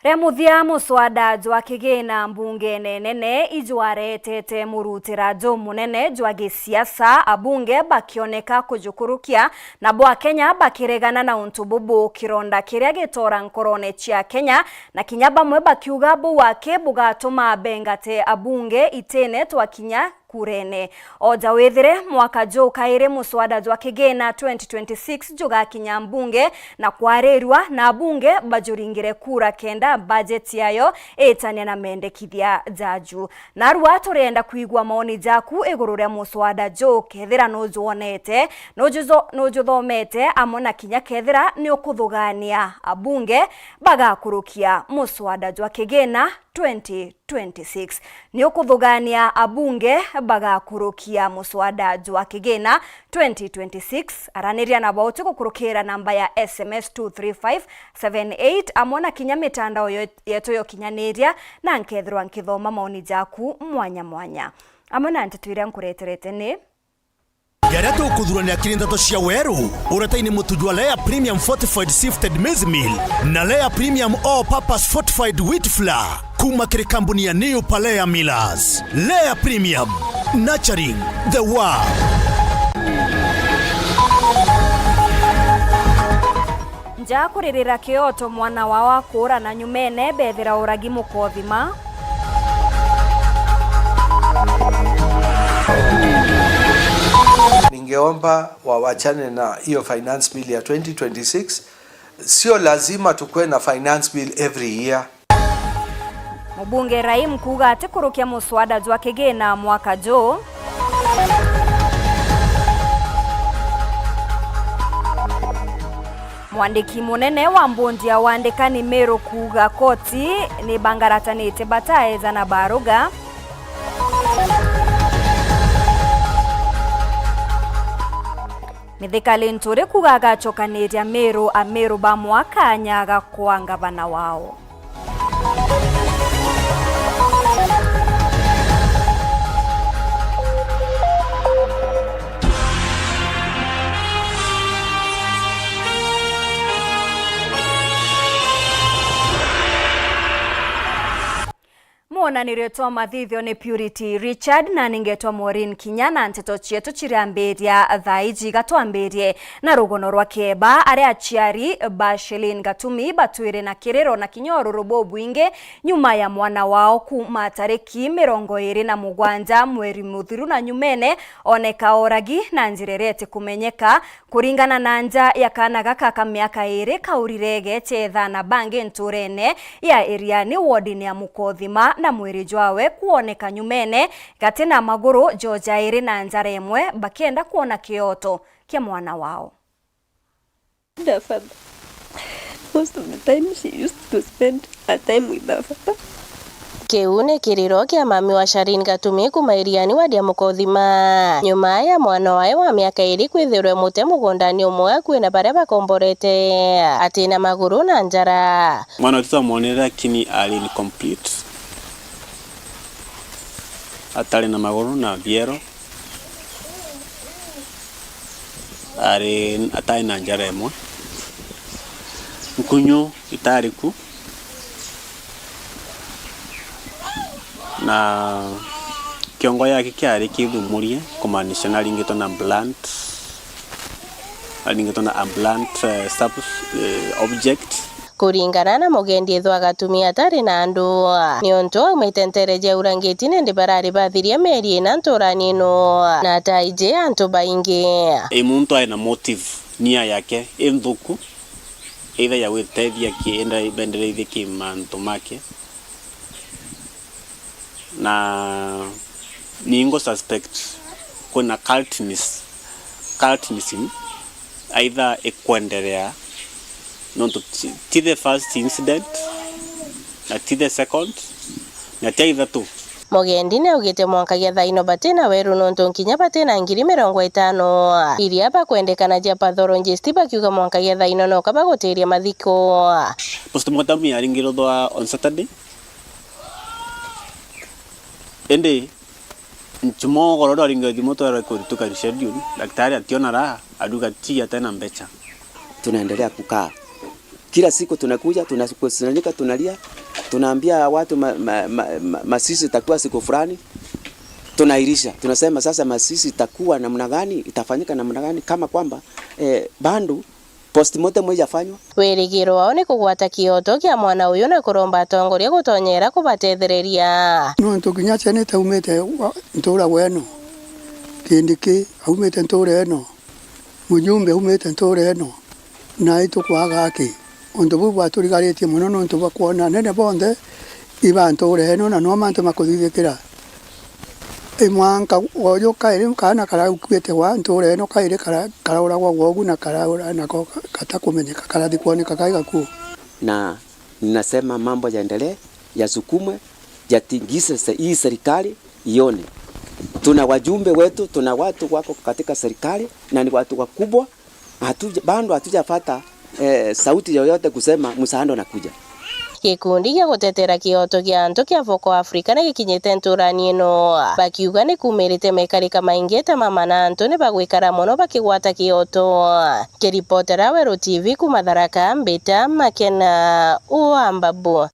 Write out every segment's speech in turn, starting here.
Remuthia muswada jwa kigina mbunge nene ijwaretete murutira jo munene jwa gisiasa abunge bakioneka kujukurukia na bwa Kenya bakiregana na untububu kironda kiria gitora nkorone chia Kenya na kinyaba mwe bakiuga bu wake bugatuma bengate abunge itene twakinya kurene oja wethire mwaka jo kaire muswada jwa kigina 2026 juga kinyambunge na kwarerwa na abunge bajuringire kura kenda budget yayo etania na mendekithia jaju narwa turenda kuigwa maoni jaku igurure muswada jo kethira nojuonete nojuthomete amona kinya kethira ni ukuthugania abunge bagakurukia muswada jwa kigina 2026 ni ukuthugania abunge bagakurukia muswada jwa kigina 2026 araniria na bauti kukurukira namba ya SMS 23578 amona kinya mitandao yetu yo kinyaniria na nkethirwa nkithoma maoni jaku mwanya amona ntitwire nkureterete ni Gareto kuthurania kirindato cia weru urataini mutujwa Lea Premium Fortified Sifted Maize Meal na Lea Premium All Purpose Fortified Wheat Flour kuma kiri kampuni ya New Palea Millers. Lea Premium, nurturing the world. Nja kuririra Kioto mwana wawa kura na nyumene bethira uragi mukothima. Ningeomba wawachane na hiyo finance bill ya 2026. Sio lazima tukue na finance bill every year. Mbunge Raim kuga atikurukia muswada jwa kigina mwaka jo. Mwandiki munene wa mbundia wandikani Meru kuga koti ni bangaratanite bataeza na baruga. Mithikali nturi kuga agachokanirya Meru bamwaka nyaga kwa ngavana wao. Mona niretwa mathithio ni Purity Richard na ningetwa Maureen Kinyana nteto chietu chiramberia thaiji gatwamberie na rugono rwa keba ari achiari Bashelin Gatumi batwire na kirero na kinyoru robo bwinge nyuma ya mwana wao kuma tariki 27 mweri muthiru na nyumene oneka oragi na njirerete kumenyeka kuringana na nja ya kana gaka ka miaka 2 kaurirege chetha na bange nturene ya eriani wodini ya Mukothima na mwiri jwawe kuoneka nyumene gatina maguru Georgia iri na njara imwe bakienda kuona Kioto kia mwana wao. The father. Most of the time she used to spend her time with the father. Kiune kiriro kia mami wa Sharin Gatumi kumairiani wadia Mukothima nyuma ya mwana wae wa miaka 2 kwithirwe mute mugundani umwe kwina baria bakomborete atina maguru na njara. Mwana tutamuonera kini ali incomplete atari na maguru na viero ari atai na njara imwe nkunyu itariku na kiongo yake kiari kithumurie kumaanisha na lingito na blunt object kuringana na mugendi ethwa Gatumi atari na andu ni onto aumitentereje urangiti nende barari bathiria meri na nturani no na taije antu baingi muntu aina motive nia yake enthuku either ya witethia kienda ibendereithi kimantu make na ningo suspect kuna cultism either ekwenderea not to the first incident na the second na either two. Mugendi ne ugite mwankagia thaino batena weru nonto nkinya batena 50 iria bakwendekana ja pathologist bakiuga mwankagia thaino no kaba guteria mathiko. Postmortem yaringiro thwa on Saturday ende nchumo gorodo ringo thimoto ya record tuka schedule daktari ationa raha aduga tia tena mbecha. Tunaendelea kukaa kila siku, tunakuja tunakusanyika, tunalia Tunaambia watu masisi itakuwa siku fulani, tunairisha. Tunasema sasa masisi itakuwa namna gani, itafanyika namna gani, kama kwamba bandu postmortem moja fanywa. Wirigiro wao ni kugwata kioto kia mwana uyu na kuromba atongoria gutonyera kubatethereria. No tukinyacha ni taumete ntura weno. Kindiki aumete ntura eno. Mujumbe aumete ntura eno. Na itu kwaga aki. Onto bu baturigaretie muno no nto bakwona nene bonde iba ntura eno na no manto makuthithikira. Mwanka woyo kaire kana kara ukwete wa ntura eno kaire kara ora wogu na kara ora na katakumenyeka kara dikuoneka kaiga ku. Na ninasema mambo yaendelee, yasukumwe, yatingise hii serikali ione. Tuna wajumbe wetu, tuna watu wako katika serikali na ni watu wakubwa. Bado hatujapata sauti yoyote kusema msaada unakuja. Gikundi gia gutetera kioto gia antu kia Voko Africa na gikinyite nturani ino bakiuga ni kumirite mekarika maingi ta mama na antu ni bagwikara muno bakigwata kioto. Kiripotera Wero TV kuma Tharaka Mbita Makena Uambabu.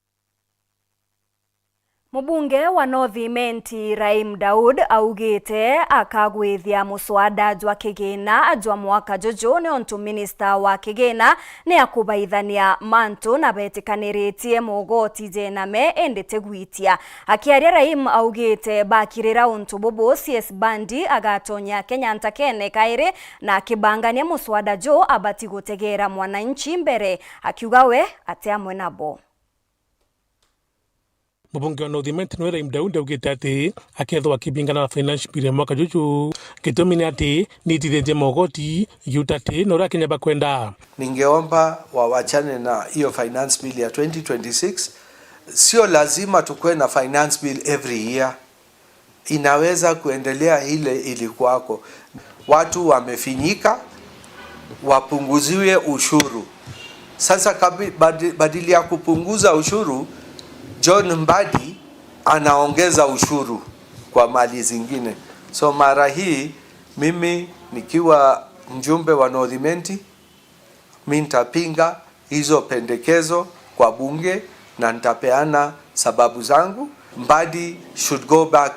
Mubunge wa North Imenti Raim Daud augite akagwithia muswada jwa kigina jwa mwaka jojo ni ontu minister wa kigina ni akubaithania mantu na betikaniretie mogoti jename endete gwitia. Akiaria Raim augite bakirira ontu bobo CS Bandi agatonya Kenya ntakene kaire na kibangania muswada jo abati gutegera mwananchi mbere akiugawe atiamwe nabo. Mubunge wa North Imenti Raim Daud augite ati akethwa kibingana na financial bill mwaka juju gitumi ni ati nititheje mogoti yutate na ura Kenya bakwenda. Ningeomba wawachane na hiyo finance bill ya 2026. Sio lazima tukue na finance bill every year. Inaweza kuendelea ile ilikuwako. Watu wamefinyika, wapunguziwe ushuru. Sasa badili ya kupunguza ushuru, John Mbadi anaongeza ushuru kwa mali zingine. So mara hii mimi nikiwa mjumbe wa North Imenti, mimi nitapinga hizo pendekezo kwa bunge na nitapeana sababu zangu. Mbadi should go back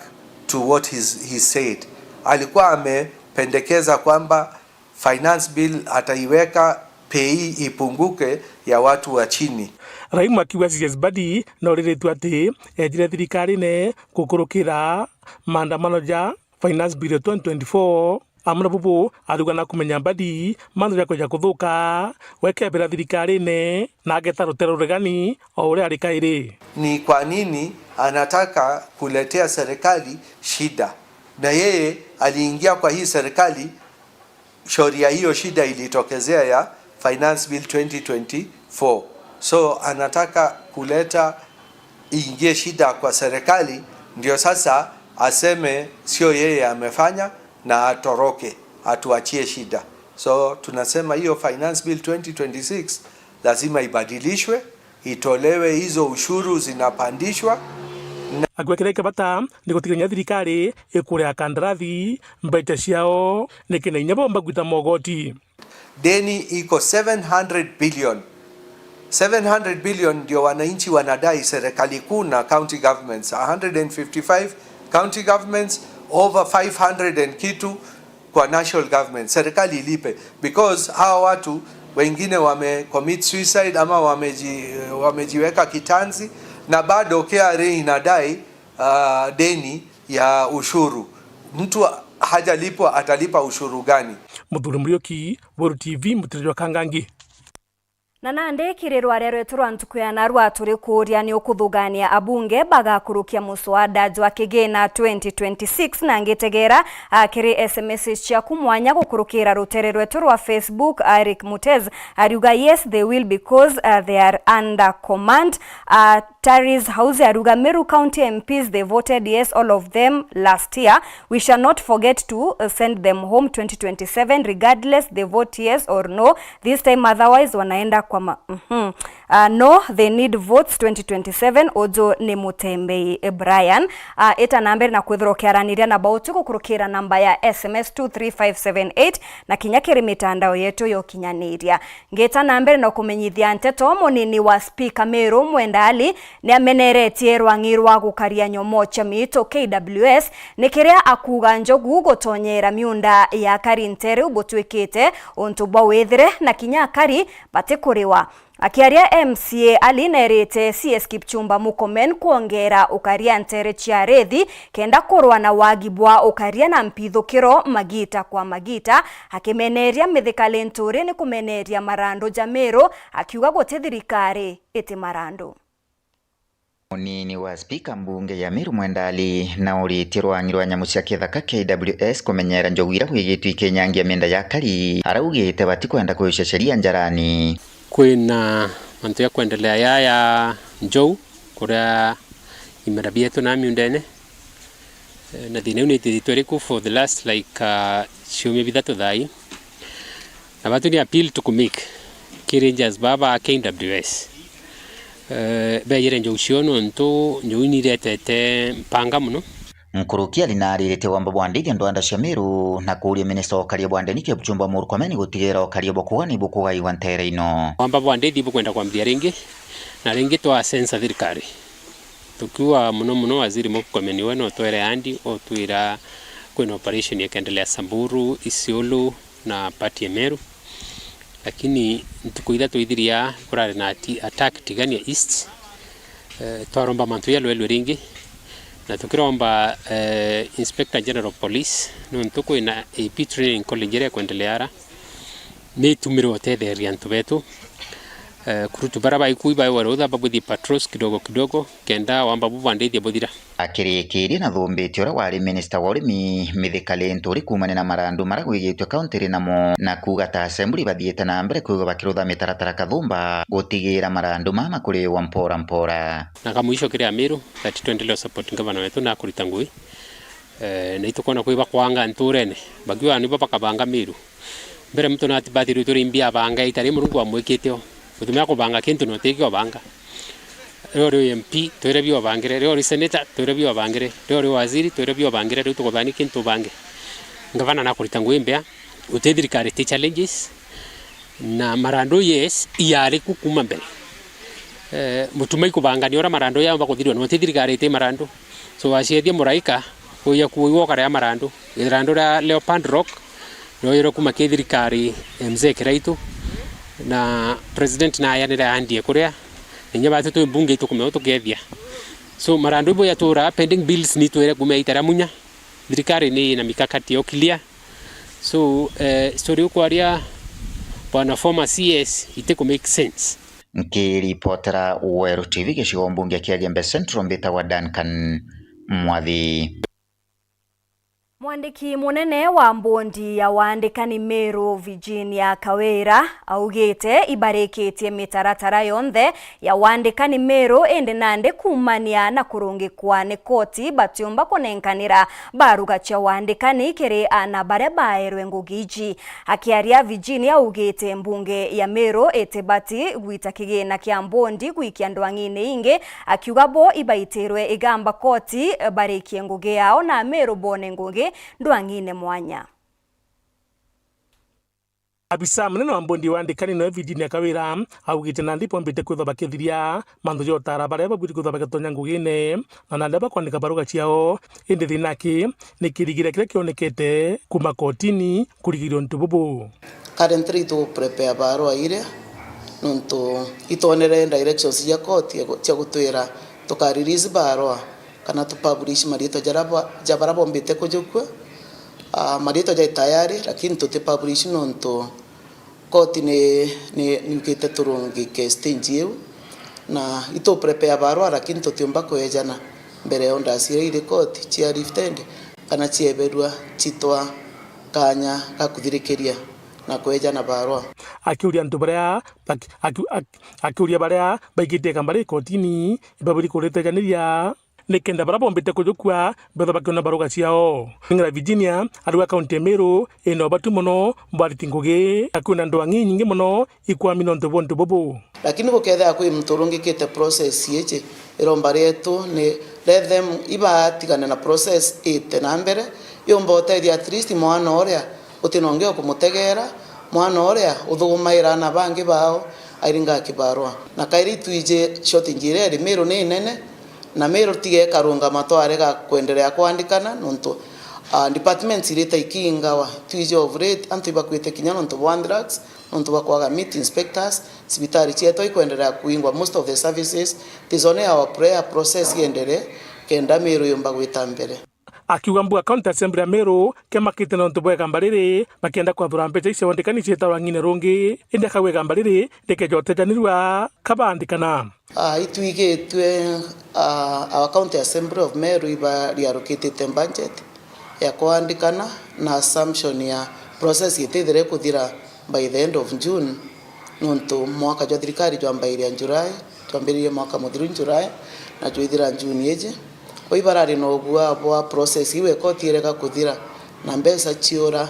to what he said. Alikuwa amependekeza kwamba finance bill ataiweka pei ipunguke ya watu wa chini. Raim akiuga CS Badi na uriretu ati ejire thirikari ne gukurukira maandamano ja finance bill 2024 amuna bubu aruga na kumenya Badi mandu ya koja kuthuka wekebera thirikari ne na ageta rutero regani o uri ari kaire. Ni kwa nini anataka kuletea serikali shida? Na yeye aliingia kwa hii serikali, sheria hiyo shida ilitokezea ya finance bill 2024. So anataka kuleta ingie shida kwa serikali, ndio sasa aseme sio yeye amefanya na atoroke, atuachie shida. So tunasema hiyo finance bill 2026 lazima ibadilishwe, itolewe hizo ushuru zinapandishwa. Agwekera ikabata ni gutiganya thirikari ikurea kandarathi mbaita ciao nikina inyabo mbagwita mogoti. Deni iko 700 billion. 700 billion ndio wananchi wanadai serikali kuu na county governments. 155 county governments, over 500 and kitu kwa national government. Serikali ilipe because hawa watu wengine commit suicide ama wamejiweka kitanzi na bado KRA inadai deni ya ushuru. Mtu hajalipwa atalipa ushuru gani? Muthuri Murioki, Wero TV, Mutirwa Kangangi. Na nande kirirwa rero turwa ntukuyana rwa turi kuria ni ukuthugania abunge bagakurukia muswada jwa kigina 2026 na ngitegera kiri SMS cia kumwanya gukurukira rutere rwetu rwa Facebook. Eric Mutez aruga yes they will because they are under command. Taris House aruga Meru County MPs they voted yes all of them last year. We shall not forget to send them home 2027 regardless they vote yes or no this time, otherwise wanaenda kwa no they need votes 2027. Ojo ni Mutembei Brian eta nambere na kwithrokeraniria na bautu gukurukira namba ya SMS 23578 na kinyakiri mitandao yetu yo kinyaniria ngeta nambere na kumenyithia nteto munini wa speaker Meru Mwendali ni ameneretie rwangi rwa gukaria nyomo cha mito KWS ni kiria akuga njogu gutonyera miunda ya karintere ubutwikite untu bwa wethire na kinya kari batikuriwa. Akiaria MCA alinerete CS Kipchumba Mukomen kuongera ukaria ntere chia rethi kenda kurwa na wagibwa ukaria na mpithukiro magita kwa magita, akimeneria mithikali nturi ni kumeneria marando jamero, akiuga gute thirikari iti marando. Munini wa spika mbunge ya Meru Mwendali na uritirwa ngirwa nyamu cia kithaka KWS kumenyera njogu ira gwigitwi kenyangia mienda ya kari araugite bati kwenda kuiceceria njarani. Kwina mantu ya kuendelea ya njogu kuria imera bietu na miundene na thina ni titweriku for the last like ciumia bithatu thai na batu ni appeal to kumik kirinjas baba KWS beyire njogu ciono ntu njogu niretete mpanga muno. Nkuruki alinarĩrĩte wamba bwandithia ndwanda cia Meru na kuria minista okaria bwandeni Kipchumba Murkomen gutigera okaria bokuani bukugai wa ntere ino. Wamba bwandithi bukwenda kwambia ringi na ringi twa sensa thirikari tukiwa muno waziri Murkomen weno twere andi o twira kwena operation yakendelea Samburu, Isiolo na pati ya Meru, lakini ntukuitha tuithiria kurare na attack tigania east twaromba mantu ya lwelwe ringi na tukiromba Inspector General Police no ntuko ina AP training college ya kuendelea ni tumiro tetheria ntu betu kurutu baraba ikuiba warotha babuthi patrols kidogo kenda wamba bubandithia buthira. Akirikiria na thumbiti ora wari minister wa urimi mithikali nturi kumane na marandu maragwigitwe county namo na kuga ta assembly bathiete na mbere kuga bakirutha mitaratara kathumba gutigira marandu mama kuri wa mpora na kamuisho kiria Meru that tuendelea support ngavana wetu na kurita ngui na itukona kuiba kwanga nturene bagiwa ni baba kabanga Meru mbere mtu na atibati turi mbia banga itari murungu amweketeo utumia kubanga kintu no tekio banga rero MP twerebio bangire rero senator twerebio bangire rero waziri twerebio bangire rero tukobani kintu bange ngavana na kurita ngwembea utethirikari te challenges na marando yes iyari kukuma mbere mutumai kubanga ni ora marando ya bakuthirwa no tethirikari te marando so wasiedia muraika oya kuiwo kare ya marando ra Leopard Rock rero kuma kethirikari mzee Kiraitu na president na yanira andie kuria ninya batu tu bunge tu kumeo tukethia so marando ibo ya tura pending bills ni twere kumea itara munya thirikari ni na mikakati yo clear so story ukwaria bwana former CS ite ku make sense. Nkiripotera Weru TV gicigo mbunge kia Gembe Central mbita wa Duncan Mwathi. Mwandiki munene wa mbondi ya waandikani Meru Virginia Kawira augite ibareketie mitaratara yonthe ya waandikani Meru ende nande kumania na kurungikwa ni koti batiumba kunenkanira baruga cha waandikani kiri ana bare baerwe ngugiji. Akiaria Virginia augite mbunge ya Meru etebati gwita kigina kia mbondi gwikia ndwangine inge akiuga bo ibaiterwe igamba koti barekie nguge yao na Meru bone nguge ndwangine mwanya. Abisa munene wa mbondi waandikani no Virginia Kawira augite na ndipo mbite kwitha bakithiria mandu jotara bare babwiti kwitha bagatonya ngugine na ndaba kwandika baruga ciao indi thinaki ni kirigira kire kionekete kuma kotini kurigirio ntububu. Currently to prepare barua ile nuntu itonere directions ya koti ya gutwira tuka release barua kana tu publish marito jabara bombite kujukwe marito jai tayari lakini tuti publish nonto koti ni kete turungi ke stage na ito prepare barua lakini tutiomba kwejana mbere onda sire ile koti chia liftend kana chieberwa chitwa kanya kakuthirikiria na kwejana barua akiuria ntu baria akiuria baria baigite kambari kotini ibabiri kureteganiria nikenda bara bombete kujukwa betha bakona baruga ciao. Ngira Virginia aruga county Meru eno batu mono mbariti ngugi akuna ndwangi nyingi mono ikwamino ntobo bobo lakini buketha kwi mturungi kete process yeche iromba retu ni let them iba tigana na process ite na mbere yombote at least mwana oria utinongeo kumutegera mwana oria uthugumaira na bangi bao airinga kibarua na kairi tuije shoti njire Meru ni nene na Meru tige karunga matware ga kuendelea kuandikana nonto departments ireta ikingawa tuije of rate antu bakwete kinyano nonto wandrugs nonto bakwaga meet inspectors sibitari cheto ikuendelea kuingwa most of the services tizone our prayer process iendelee kenda Meru yomba gwita mbere. Akiuga mbu county assembly ya Meru kemakite nonto bwega mbariri bakienda kwathura mbeca icio ndikani cietwa ngine rungi inde kawega mbariri ndikejotejanirwa kabandikana ituigetwe our county assembly of Meru iba riarukitite budget ya kuandikana na assumption ya process itethire kuthira by the end of June nonto mwaka jwa thirikari jwa mbairia July twambiririe mwaka muthiru July na twithira June yeje oibarari no gwa bwa process iwe kotireka kuthira na mbeca ciora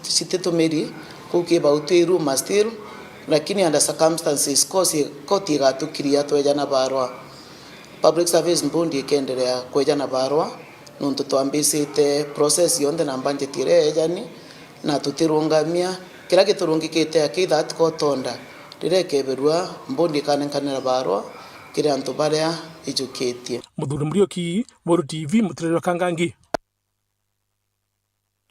cititumiri kukiba utwiru mastiru lakini under circumstances koti gatukiria twejana barwa public service mbundi ikendelea kwejana barwa nuntu twambisite process yonde na budget irejani na tutirungamia kira giturungikite akitha atikotonda rirekeberwa mbundi kanenkanira barwa kire antu baria ijukitie Muthuri Murioki, Moru TV, Mutiriro Kangangi.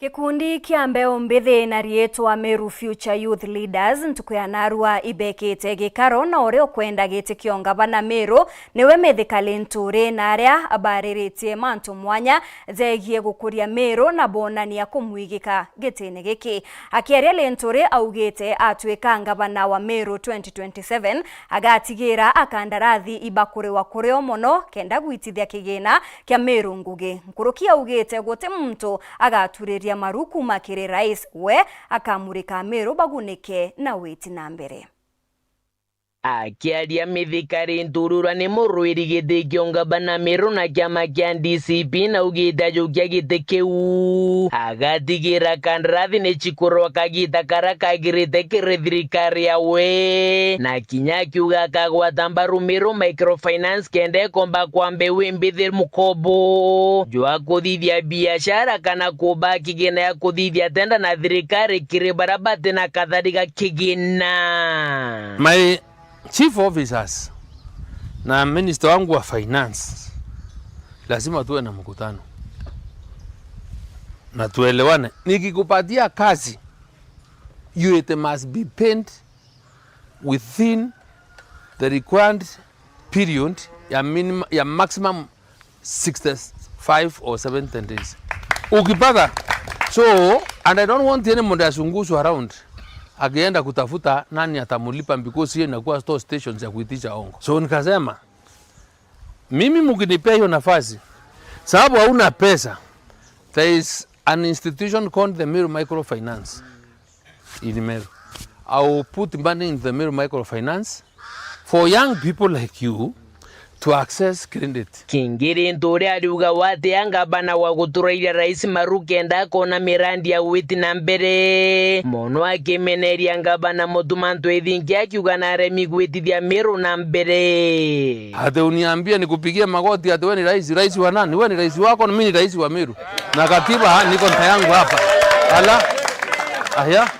Kikundi kia mbeo mbithi na rietwa Meru Future Youth Leaders ntukuyanarua ibekite gikaro na oreo kwenda gitikio ngavana Meru niwe methikali nturi na aria abariritie mantu mwanya zegie gukuria Meru na bonania kumwigika gitini giki. Akiaria lenturi augite atwika ngavana wa Meru 2027 agatigira akandarathi ibakure wa kureo mono kenda gwitithia kigina kia Meru ngugi. Nkuruki augite guti muntu agaturiri maruku makire rais we akamurika Meru bagunike na witi na mbere. Akiaria mithikari nturura ni murwiri giti kio ngavana Meru na kiama kia DCP na ugita jukia giti kiu agatigira kandarathi ni chikurwa kagita kara kagirite kiri thirikari yawe na kinya kiuga kagwata mbaru Meru microfinance kende komba kwambe wimbithi mukobo jwa kuthithia biashara kana kuba kigina ya kuthithia tenda na thirikari kiri barabati na kadhalika kigina. My chief officers na minister wangu wa finance lazima tuwe na mkutano na tuelewane. Nikikupatia kazi, it must be paid within the required period ya maximum 65 or 70 days. Ukipata so, and I don't want any mtu asunguswa around akienda kutafuta nani atamulipa because yeye inakuwa store stations ya kuitisha ongo. So nikasema mimi mkinipea hiyo nafasi sababu hauna pesa, there is an institution called the Meru Microfinance in Meru. I will put money in the Meru Microfinance for young people like you to access credit. Kingiri nturi ariuga wate anga bana wa guturaira rais Maru kenda kona mirandi ya witi na mbere mono akimeneria ngabana motumanto ethingi akiuga na remi gwitithia Meru na mbere. Ate uniambia nikupigie magoti ate wewe ni rais wa nani? Wewe ni rais wako na mimi ni rais wa Meru. Na katiba niko yangu hapa. Ala. Aya.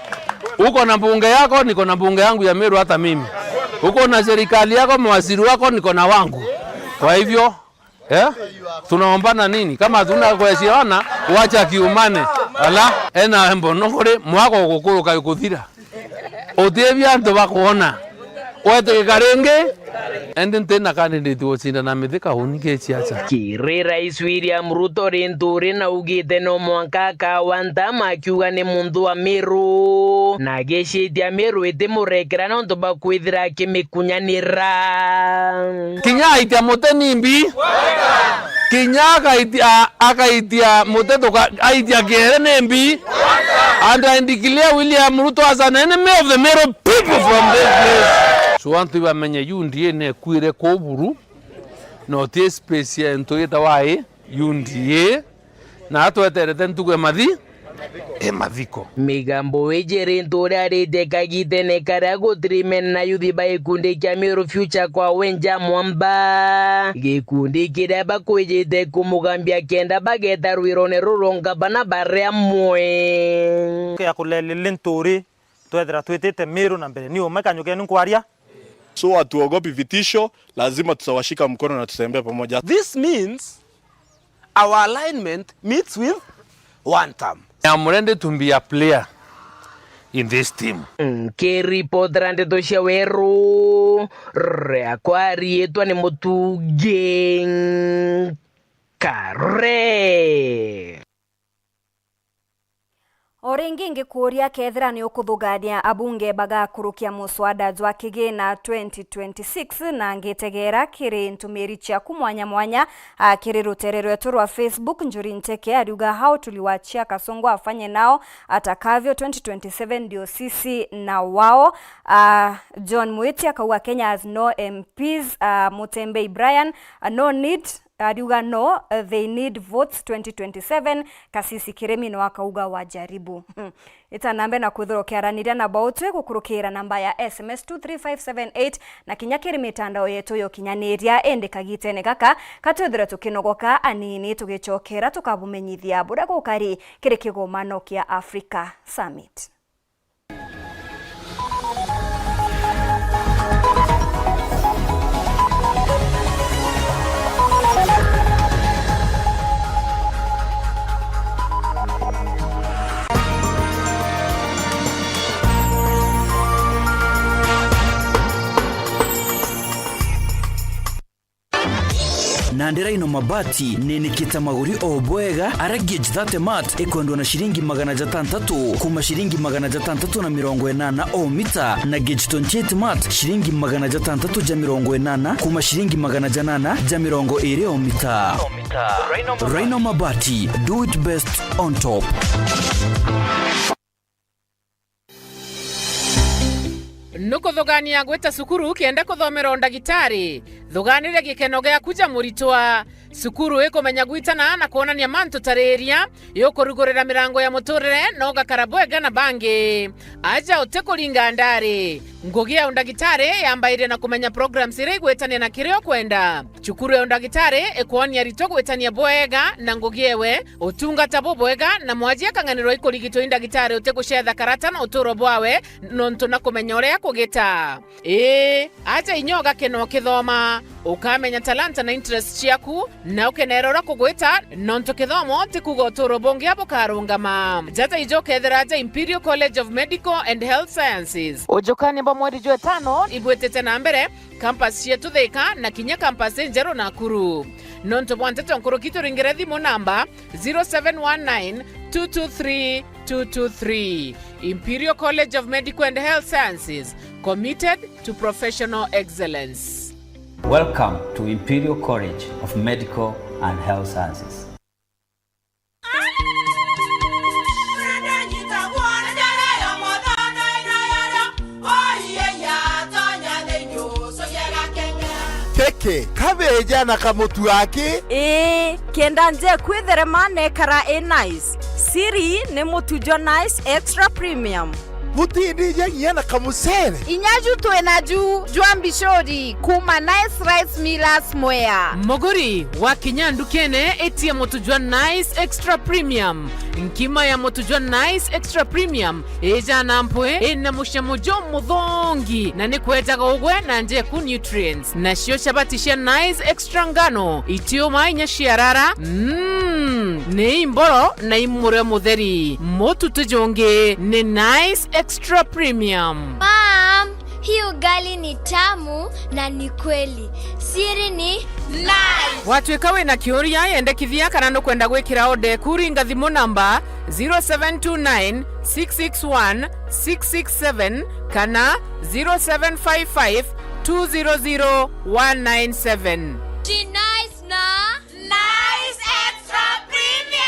Uko na bunge yako, niko na bunge yangu ya Meru hata mimi. Uko na serikali yako, mawaziri wako, niko na wangu. Kwa hivyo, tunaombana nini? Kama hatuna kuheshimiana, wacha kiumane. Ala, ena mbonokore mwako kukuruka kuthira. Otebia ndo bakuona. Wete karenge ende tena candidate wocinda na mithika hunike ciacha. Kiri rais William Ruto rinturi na ugite no mwanka kawanta makiuga ni mundu wa Meru na geshitia Meru ite murekera no ntoba kwithira kimikunyanira kinya itia mutenimbi kinya akaitia muteto aitia kere nembi and I declare William Ruto as an enemy of the Meru people from this place. So wantu bamenye yundie ne kwire ko buru no tie space ya ntoyeta wae yundie na atweterete ntugwe mathiko migambo wejere ntore arite kagite ne karago trimen na yuthi ba ikundi kya Meru Future kwa wenja mwamba gikundi kira bakwejete kumugambia kenda bageta rwirone ruronga bana bare amwe ya kulelele ntore twethera twitite Meru na mbere ni umekanyuke nkwaria So hatuogopi vitisho, lazima tutawashika mkono na tutembee pamoja. This means our alignment meets with one term. I'm ready to be a player in this team. Keripotrande toshia weru reakwari yetu ni mutugeng kare. Oringi ngikuria kethira ni ukuthugania abunge bagakurukia muswada jwa kigina 2026 na ngitegera kiri ntumiri cia kumwanya mwanya kiri rutere rwetu rwa Facebook. Njuri Nteke ariuga hao tuliwachia Kasongo afanye nao atakavyo 2027 ndio sisi na wao. John Mwiti akauga Kenya has no MPs. Mutembei Brian no need adiuga no, they need votes 2027. Kasisi Kiremi no akauga wajaribu. Ita nambe na kuthuro kiaranira na bautwe kukurukira namba ya SMS 23578 na kinyakiri mitandao yetu yo kinyaniria ende kagitene kaka katwethira tukinogoka anini tugicokera tukabumenyithia bura gukari kiri kigomano kia Africa Summit. Nandera ino mabati nenikita maguri obwega arageje 30 mat ekwendwa na shilingi 600 kuma shilingi 680 o mita na gauge 28 mat shilingi 680 kuma shilingi 820 o mita. Rhino mabati, do it best on top. Nuko thogania gweta sukuru kienda kuthomera ndagitari thoganire gikeno gya kuja muritwa sukuru ikomenya gwitana na kuonania mantu tareria yokurugurira mirango ya muturire no gakarabwega na bangi aja utekulinga ndari ngogia ndagitari yambaire na kumenya programs ire gwetania na kirio kwenda chukuru ya ndagitari ekuonia rito gwetania bwega na ngogiewe utunga tabo bwega na mwajia kanganiro ikurigito ndagitari utegushedha karata na uturo bwawe nonto na kumenya uria kugita aja inyoga keno kithoma ukamenya talanta na interest ciaku na ukenerora kugwita nonto kithomo tikuga uturo bongi abo karungama jata ijokethera aja Imperial College of Medical and Health Sciences ujokani mba mweri jwe 5 ibwetete na mbere campus yetu Thika na kinya campus Njero Nakuru nonto bwantete nkuru kitu ringerethi mo namba 0719 223 223. Imperial College of Medical and Health Sciences, committed to professional excellence. Welcome to Imperial College of Medical and Health Sciences. Keke, kabeja na kamutu wake? Kenda nje kwitherema nekara nice. Siri ne mutujo nice extra premium. Mutindi nyenye na kamusere. Inyaju tuenaju juambishori kuma nice rice millers moya. Mogori wa kinyandu kene etia motujwa nice extra premium. Nkima ya motujwa nice extra premium eja nampwe ena mushamujo mudhongi na nikweta gogwe na nje ku nutrients na shio shabatisha nice extra ngano itio mainya shiarara ne imboro na imure mutheri motu tujonge ne nice extra premium. Mom, hii ugali ni tamu na ni kweli. Siri ni nice. Watwekawe na kioria yende kithia kana no kwenda gwikira ode kuringa thimo namba 0729 661 667 kana 0755 200 197. Ji nice na nice extra premium.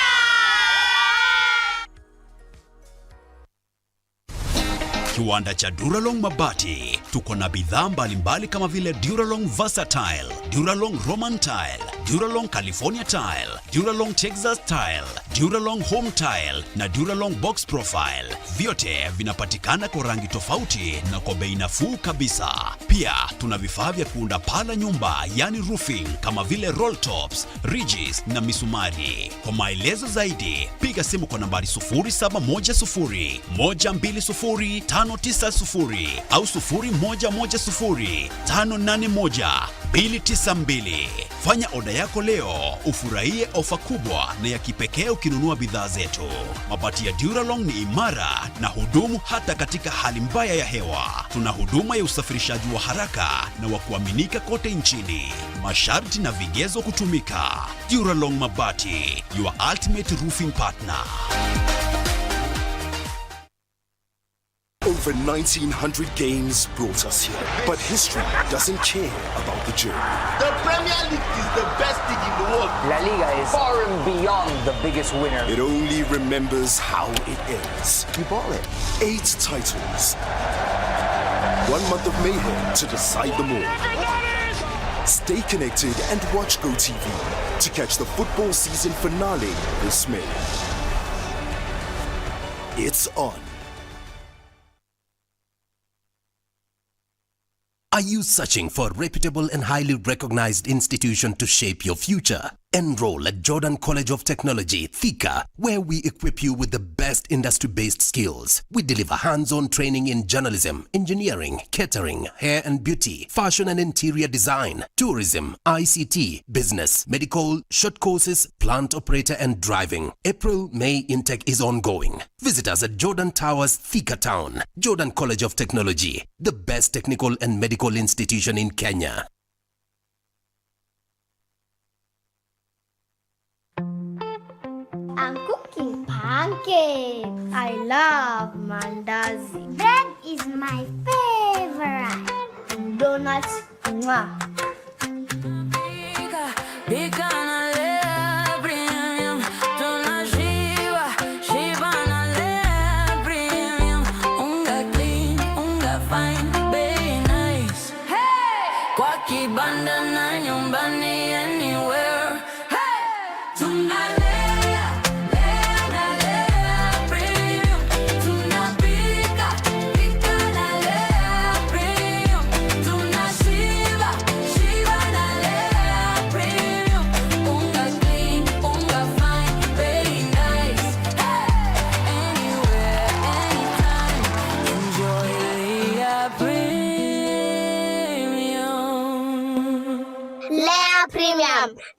Kiwanda cha Duralong Mabati tuko na bidhaa mbalimbali kama vile Duralong Versatile, Duralong Roman Tile, Duralong California Tile, Duralong Texas Tile, Duralong Home Tile na Duralong Box Profile. Vyote vinapatikana kwa rangi tofauti na kwa bei nafuu kabisa. Pia tuna vifaa vya kuunda paa la nyumba yani roofing kama vile roll tops, ridges na misumari. Kwa maelezo zaidi piga simu kwa nambari 0710 120 590 au 0110-581-292. Fanya oda yako leo, ufurahie ofa kubwa na ya kipekee ukinunua bidhaa zetu. Mabati ya Duralong ni imara na hudumu hata katika hali mbaya ya hewa. Tuna huduma ya usafirishaji wa haraka na wa kuaminika kote nchini. Masharti na vigezo kutumika. Duralong Mabati, your ultimate roofing partner. Over 1,900 games brought us here, but history doesn't care about the journey. The Premier League is the best league in the world. La Liga is far and beyond the biggest winner. It only remembers how it ends. You bought it. 8 titles. 1 month of mayhem to decide them all. Stay connected and watch GoTV to catch the football season finale this May. It's on. Are you searching for a reputable and highly recognized institution to shape your future? Enroll at Jordan College of Technology, Thika, where we equip you with the best industry-based skills. We deliver hands-on training in journalism, engineering, catering, hair and beauty, fashion and interior design, tourism, ICT, business, medical, short courses, plant operator and driving. April-May intake is ongoing. Visit us at Jordan Towers, Thika Town. Jordan College of Technology, the best technical and medical institution in Kenya. I'm cooking pancakes. I love mandazi. Bread is my favorite. Donuts, mwah.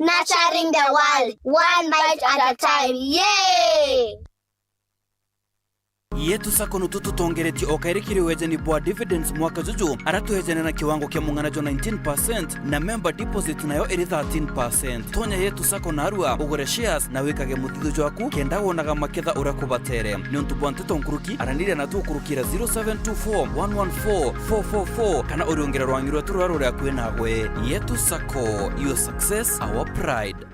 Nurturing the world, one bite at a time. Yay! yetu sako nututu tongereti okairikiri wejeni bwa dividends mwaka juju aratu hejene na kiwango kia mungana jo 19% na member deposit nayo eri 13%. Tonya yetu sako narua ugore shares na wikage muthido jwaku kenda wonaga maketha urakubatere niontu bwanteto nkuruki aranire na tu kurukira 0724114444 kana oriongera rwangirwa turaro rya kwenagwe. Yetu sako, your success our pride.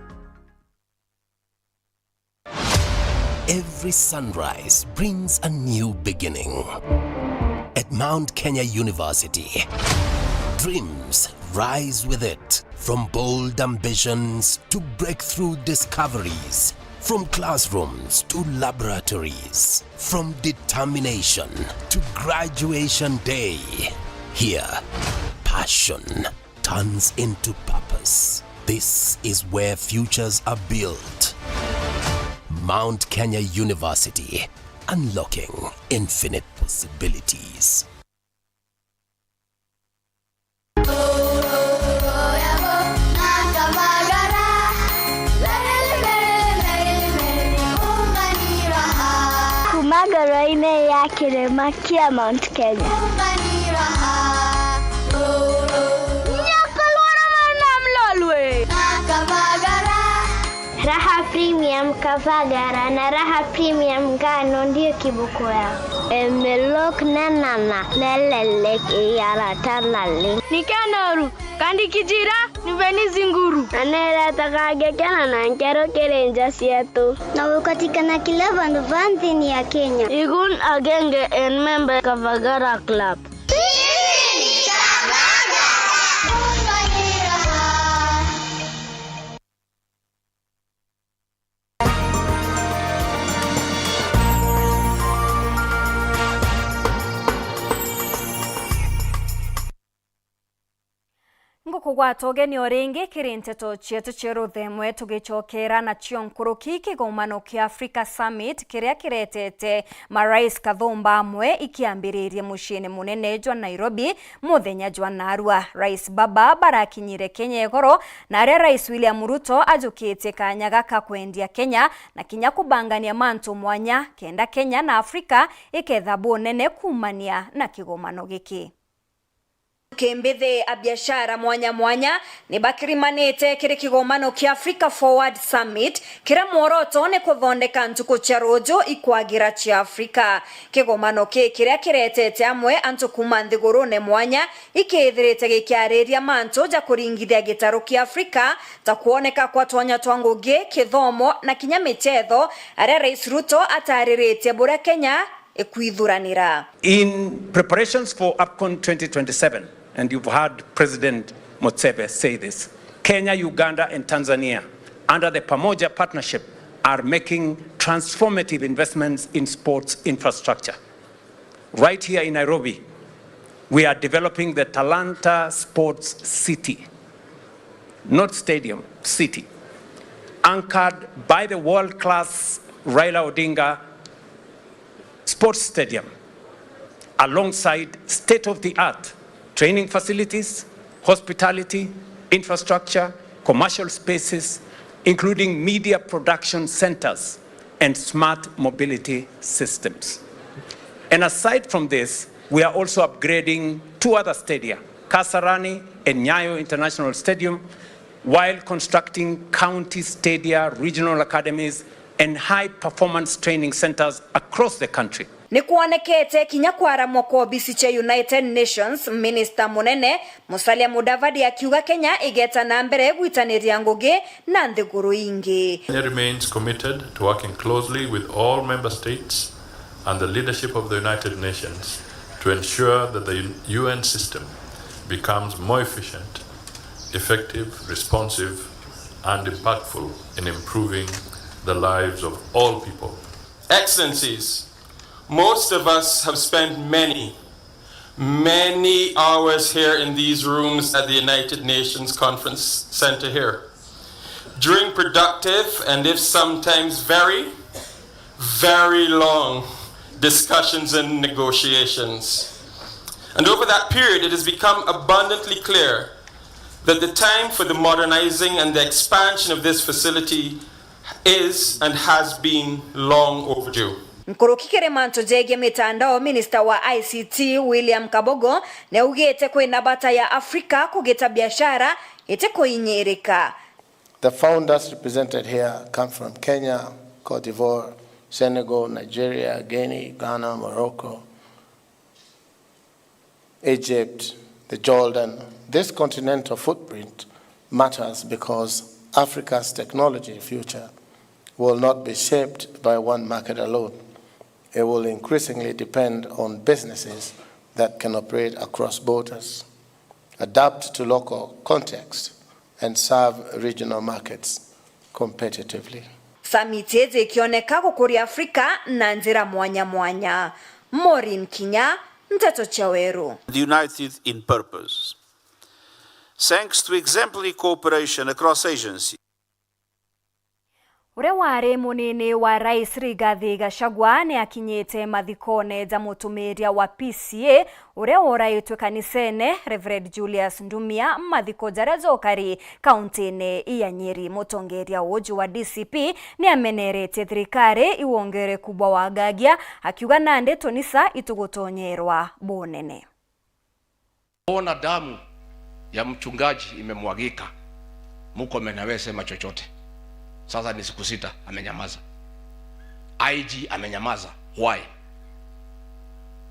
Every sunrise brings a new beginning. At Mount Kenya University, dreams rise with it. From bold ambitions to breakthrough discoveries. From classrooms to laboratories. From determination to graduation day. Here, passion turns into purpose. This is where futures are built. Mount Kenya University, unlocking infinite possibilities. Kumagara ine ya kirema kia Mount Kenya. Raha Premium Kavagara na Raha Premium Ngano ndio kiboko yao. Emelok nanana lelelek yara tanale. Nikanoru kandi kijira niveni zinguru. Anela takage kana na nkero kerenja sietu. Na ukatikana kila vanti ya Kenya. Igun agenge en member Kavagara Club. tukugwata ugeni oringi kirinteto chetu cheruthemwe tugichokera na chionkuruki kigomano kia Africa Summit kiria kiretete marais kathumba amwe ikiambiririe mushini munene jwa Nairobi muthenya jwa narua. Rais Baba barakinyire Kenya igoro na aria Rais William Ruto ajukitie kanya gaka kwendia Kenya na kinya kubangania mantu mwanya kenda Kenya na Afrika iketha bonene kumania na kigomano giki. Kembethe a biashara mwanya mwanya ni bakirimanite kiri kigomano kia Africa Forward Summit kira mworoto ni kuthondeka ntuku cia rojo ikwagira cia Afrika. Kigomano kiria kiretete amwe antu kuma nthigurune mwanya ikithirite gikiariria mantu ja kuringithia gitaro kia Afrika ta kuoneka kwa twanya twa ngugi kithomo na kinya michetho aria Rais Ruto ataririte bura Kenya ekuithuranira. In preparations for AFCON 2027, and you've heard President Mutsebe say this, Kenya, Uganda and Tanzania, under the Pamoja Partnership, are making transformative investments in sports infrastructure. Right here in Nairobi, we are developing the Talanta Sports City, not stadium, city, anchored by the world-class Raila Odinga Sports Stadium, alongside state-of-the-art training facilities, hospitality, infrastructure, commercial spaces, including media production centers and smart mobility systems. And aside from this, we are also upgrading two other stadia, Kasarani and Nyayo International Stadium, while constructing county stadia, regional academies, and high-performance training centers across the country. Ni kuonekete kinya kwaramwa kwa bisi United Nations Minister Munene Musalia Mudavadi akiuga Kenya igeta na mbere gwitaniria ngugi na nthiguru ingi. Kenya remains committed to working closely with all member states and the leadership of the United Nations to ensure that the UN system becomes more efficient, effective, responsive, and impactful in improving the lives of all people. Excellencies, most of us have spent many hours here in these rooms at the United Nations Conference Center here, during productive and if sometimes very, very long discussions and negotiations. And over that period, it has become abundantly clear that the time for the modernizing and the expansion of this facility is and has been long overdue. Mkuruki kiremanto jege mitandao Minister wa ICT William Kabogo ne ugete kwina bata ya Afrika kugeta biashara ite kuinyereka. The founders represented here come from Kenya, Cote d'Ivoire, Senegal, Nigeria, Guinea, Ghana, Morocco, Egypt, the Jordan. This continental footprint matters because Africa's technology future will not be shaped by one market alone. It will increasingly depend on businesses that can operate across borders, adapt to local context, and serve regional markets competitively. Summit ikioneka kukuria Afrika na njira mwanya mwanya. Maureen Kinya, Mteto Chaweru. United in purpose. Thanks to exemplary cooperation across agencies. Ure wari munini wa Rais Rigathi Gachagua ni akinyete mathikone za mutumiria wa PCA ure oraitwe kanisene Reverend Julius Ndumia mathiko jarazokari kauntini ya Nyeri. Mutongeria uju wa DCP ni amenerete thirikari iwongere kubwa wa gagia akiuga nande tonisa itugutonyerwa bonene. Ona damu ya mchungaji imemwagika, muko menawe sema chochote. Sasa ni siku 6 amenyamaza. IG amenyamaza. Why?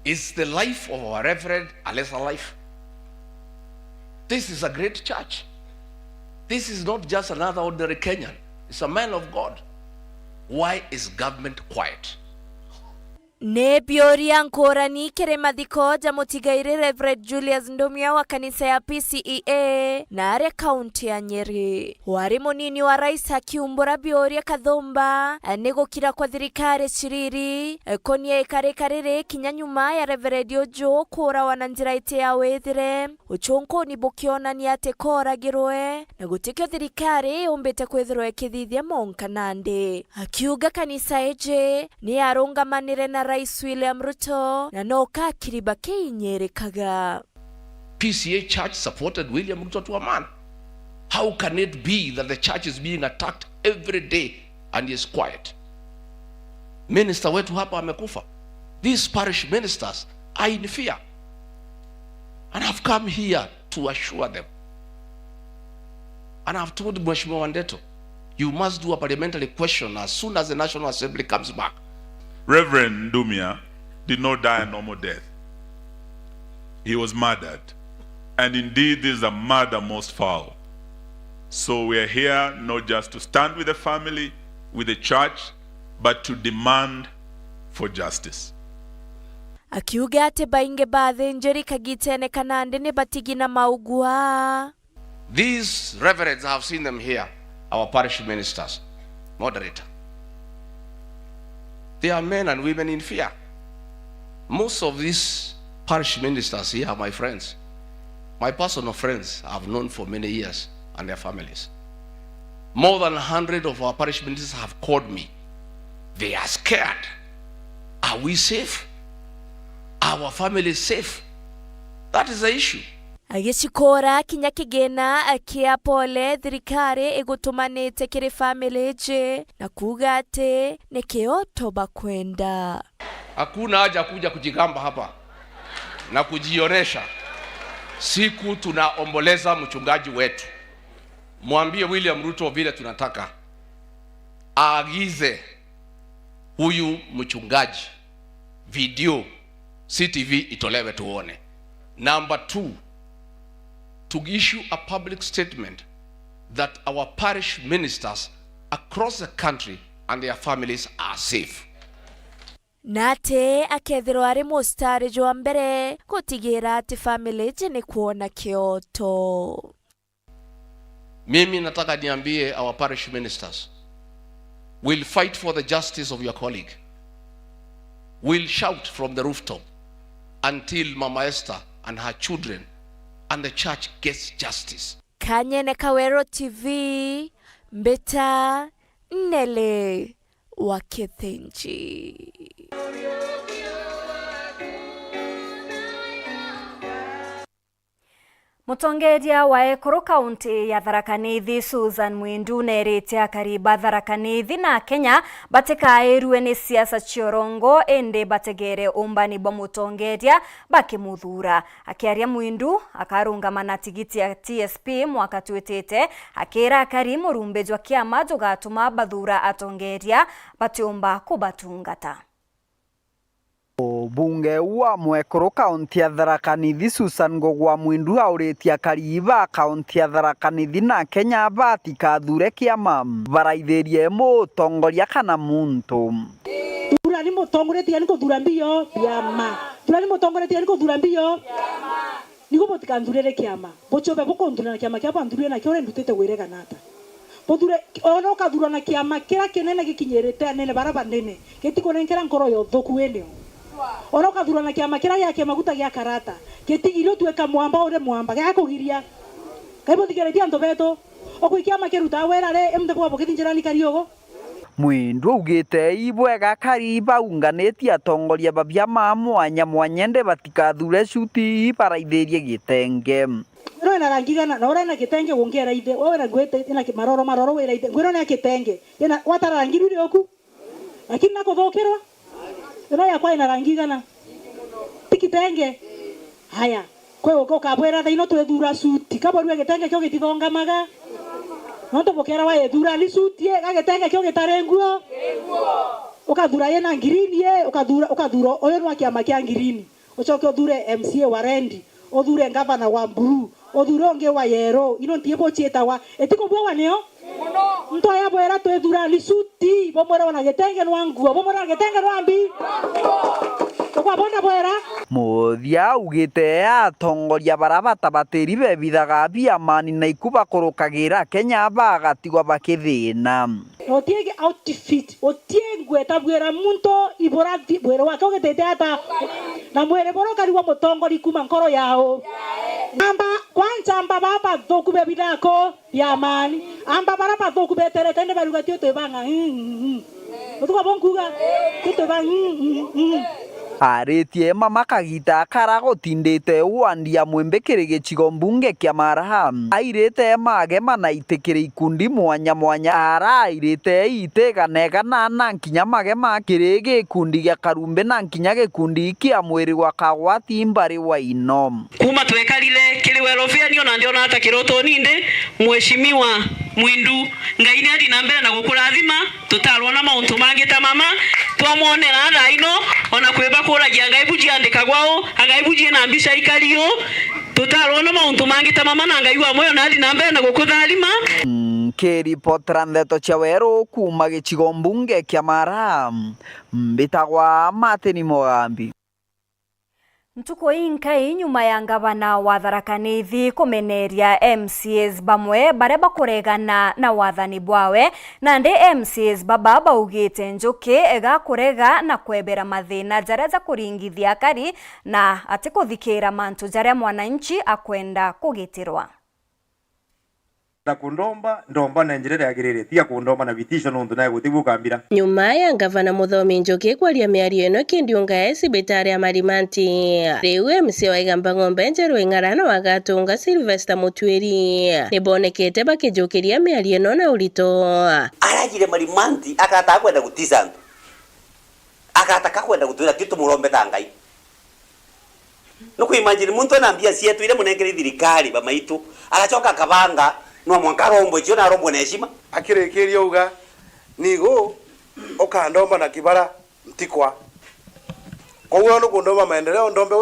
Is the life of our reverend a lesser life? This is a great church. This is not just another ordinary Kenyan. It's a man of God. Why is government quiet? ne bioria nkorani kere mathiko jamutigaire Reverend Julius Ndumia wa kanisa ya PCEA na are kaunti ya Nyeri. Wari munini wa rais akiumbura bioria kathomba negukira kwa thirikari ciriri konie ikarekarire kinya nyuma ya Reverend Ojo kura wana njira ite ya wethire uchonko ni bukionania ate koragirwe na gutikio thirikari umbite kwithirwe kithithia monka nande. Akiuga kanisa eje ni arungamanire na Rais William Ruto na noka kiriba kinyerekaga. PCA church supported William Ruto to a man. How can it be that the church is being attacked every day and is quiet? Minister wetu hapa amekufa. These parish ministers are in fear. And I've come here to assure them. And I've told Mheshimiwa Wandeto, you must do a parliamentary question as soon as the National Assembly comes back. Reverend Ndumia did not die a normal death. He was murdered. And indeed, this is a murder most foul. So we are here not just to stand with the family, with the church, but to demand for justice. Akiuga ate bainge bathe njeri kagitene kanande ne batigina maugua. These reverends, I have seen them here, our parish ministers, moderator. They are men and women in fear. Most of these parish ministers here are my friends. My personal friends I've known for many years and their families. More than 100 of our parish ministers have called me. They are scared. Are we safe? Our family is safe? That is the issue. Agishikora kinya kigena akia pole thirikari igutumanite kiri family je na kuga ate nekeo bakwenda. Hakuna haja kuja kujigamba hapa na kujionesha. Siku tunaomboleza mchungaji wetu. Mwambie William Ruto vile tunataka aagize huyu mchungaji video CTV itolewe tuone. Number 2, to issue a public statement that our parish ministers across the country and their families are safe. Nate akethirwo ari mustari jwa mbere kutigira ati family jene kuona kioto. Mimi nataka niambie our parish ministers, we'll fight for the justice of your colleague. We'll shout from the rooftop until Mama Esther and her children and the church gets justice. Kanyene Kawero TV, Mbeta Nele Wakethenji. Mutongeria wa Ekuru kaunti ya Tharaka Nithi Susan Mwindu nerite akariba Tharaka Nithi na Kenya batikairwe ni siasa chiorongo ende bategere umbani bwa mutongeria bakimuthura. Akiaria Mwindu akarungamana tigiti ya TSP mwaka twetete akira akari murumbe jwa kiama jogatuma bathura atongeria batiomba kubatungata. Bunge wa Mwekuru kaunti ya Tharaka Nithi Susan Ngogwa Mwindu auritia kariba kaunti ya Tharaka Nithi na Kenya batika thure kiama baraithirie mutongoria kana muntu. Turani mutongoretia niko thurambio biama. Turani mutongoretia niko thurambio biama. Niko botika thurere kiama. Bochobe bokondurana kiama kia bandurire na kiore ndutete wirega nata. Boture ono kathurana kiama kira kinene gikinyerete nene baraba nene. Getiko nenkera nkoro yo thoku eneo. Oroka thurana kiama kira yake maguta gya karata getigiro tweka mwamba ore mwamba gya kugiria kaibo thigeretia ndo beto okwikia makeruta werare emde bwa bokithinjirani kariogo. Mwindu ugite ibwega kariba unganetie atongoria babia ma mwanya mwanyende batikathure shuti baraithirie gitenge. Ngwiro na rangigana na ora na gitenge gongera ide wewe na gwete ina maroro wera ide ngwiro na gitenge ina watara rangiruri oku lakini nako thokirwa ino yakwa ina rangigana tikitenge haya kwe uko kabwera thaino twethura suti kaborwe gitenge kyo gitithongamaga no tobokera wa ethura ni suti gagitenge kyo gitarenguo ukathura yena ngirini ukathura oyo nwa kiama kia ngirini ucoke uthure MCA wa Rendi uthure governor wa Mburu uthure onge wa Yero ino ntie bochieta wa etiko bwa waneo mtu ayabwera twethura ni suti bomwera wana getenge nwanguo bomwera getenge nwambi kwa bona bwera muthia ugite atongoria barabata bateri bebithaga biamani na ikuba kurukagira Kenya bagatigwa bakithina otiege outfit otiengwe tabwera muntu iborati bwera wake ugetete ata na mwere boroka riwa mutongori kuma nkoro yao amba kwanza amba baba thoku bebidako biamani amba baraba thoku beterete ne baruga tio tebanga utuka bonkuga tebanga aritie mama kagita karago tindite wandia mwembekere gicigo mbunge kia Maraham airite mage mana itekere ikundi mwanya arairite iteganega na nkinya mage makirege kundi gya Karumbe na nkinya gikundi kia mwiri wa Kagwati mbari wa Inom kuma twekalile kiliwelofia ndio na ndio na hata kiroto ninde mheshimiwa Mwindu ngaine adi na mbere na gukurathima tutalona mauntu mangita mama twamwonera raino ona kweba kuragia ngaibuji andika gwao agaibuji na mbisha ikalio tutalona mauntu mangita mama na ngaiwa moyo na adi na mbere na gukuthalima Keri potrandeto chawero kuma gicigo mbunge kia Maraham mbitagwa Mateni Mogambi Ntuko inkai nyuma ya ngavana wa Tharaka Nithi kumeneria MCAs bamwe bareba kuregana na wathani bwawe na ndi MCAs baba baugite njuki ega kurega na kwebera mathina jaria za kuringithia kari na ati kuthikira mantu jaria mwananchi akwenda kugitirwa na kundomba ndomba na njirere yagirire tia kundomba na vitisho nundu naye gutigukambira nyuma ya ngavana Muthomi Njuki kwaria miario ino kindiunga ya cibitari ya Marimanti riu MC wa Igamba Ng'ombe Njeru Ing'arana wa Gatunga Sylvester Mutwiri nibonekete bakijukiria miario ino na urito aragire Marimanti akata kwenda gutisa antu akataka kwenda gutwira kitu murombe tangai nuko imagine muntu anambia sietu ile munengere thirikari bamaitu agachoka kabanga no mwankarombo cio na rombo na heshima akirekeria uga nigo okandomba na kibara mtikwa kwa hiyo no kundomba maendeleo ndombe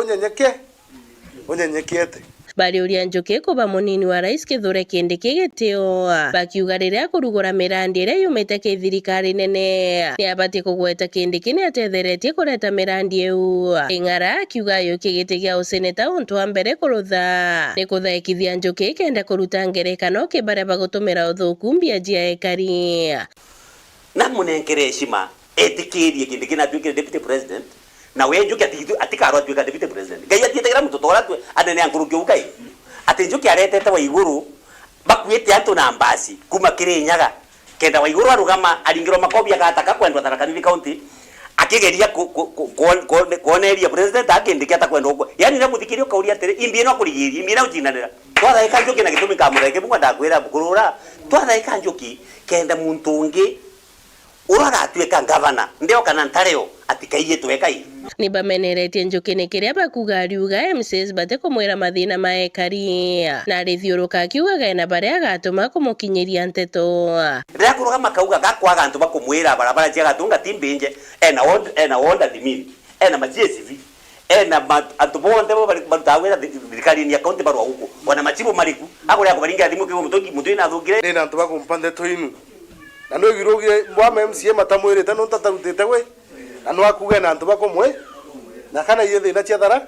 unyenyekiete bari uria Njuki kuba munini wa rais Kithure Kindiki gitio bakiuga riria kurugura mirandi iria yumite kithirikari nene ni abati kugweta Kindiki ni atetheretie kureta mirandi eu Ing'ara akiuga yuki giti gia useneta untu wa mbere kurutha ni kuthaikithia Njuki kenda kuruta ngerekano kibare bagutumira uthuku mbia jia ekari na munengere heshima etikirie Kindiki na tuikire deputy president na we Njuki atikaro atuika deputy president ngai atietegira mutoto oratwe anene anguruki ukai ati Njuki aretete wa iguru bakwete antu na mbasi kuma Kirinyaga kenda wa iguru arugama aringiro makobi agataka kwendwa Tharaka Nithi county akigeria kuoneria president Kindiki atakwenda ugo yani na muthikirio kauria tere imbie no kurigiria imbie na ujinanira twathaika Njuki na gitumi kamureke mugwa ndakwira bukurura twathaika Njuki kenda muntu ungi urara atuika ngavana ndio kana ntareo atikaiye twekai ni bameneretie Njuki ni kiria bakuga ariuga MCs bate kumwira mathina maekari na rithiuruka akiuga na baria agatuma kumukinyiria nteto ria kuruga makauga gakwaga antu bakumwira barabara cia Gatunga timbinje ena wonda dimini ena majiesivi ena antu bonde barutawira thirikari ni akaunti barwa huko wana machibu mariku akuria kubaringa thimu kigo mutu ina thungire ni antu bakumpande toinu na no girogie mbwa MCA matamwirite no tatarutite we na no akuge na antu bakomwe na kana iye thina cia Tharaka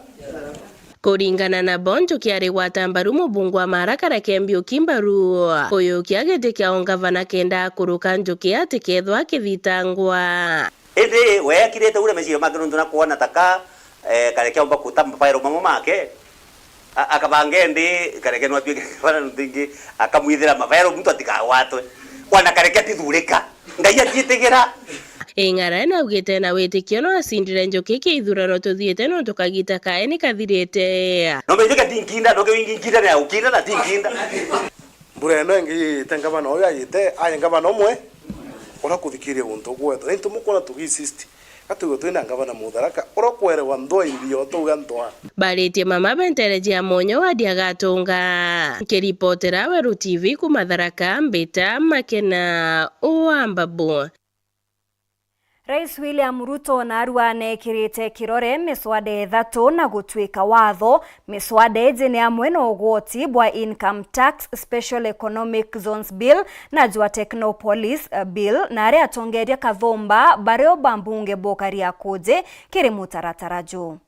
kuringana na Njuki ari gwatambaru mubungu wa Marakara Kembio Kimbaru uyu kiagete kia ongavana kenda kuruka Njuki atikethwa kithitangwa ende we akirete ure mecio magrundu na kuona taka karekia omba kutamba pairo mamo make akabangendi karekia no atwike bana ndingi akamwithira mabairo mtu atikawatwe wana karekia tithurika ngai atietegera Ing'ara na ugite na witikio no asindire Njuki kithurano tuthiete no tukagita kae ni kathirite no menjuka tinkinda no winginkinda na ukinda na tinkinda mbura no ngi tengaba no ya yite ayengaba no mwe ora kuthikiria untu gweto ni tumukona tugisist atugo twina ngabana Mutharaka ora kwere wa ndoi ndio tuga ndwa baritie mama benterejia monyo wa Diagatunga kiripotera Weru TV kuma Tharaka Mbita Makena Uambabu Rais William Ruto na Arwane kirite kirore miswade ithatu na gutwika watho miswade jene amwe na ugwoti bwa Income Tax Special Economic Zones Bill na jwa Technopolis Bill na aria atongeria kathomba bareo bambunge bokaria kuje kiri mutaratara jo.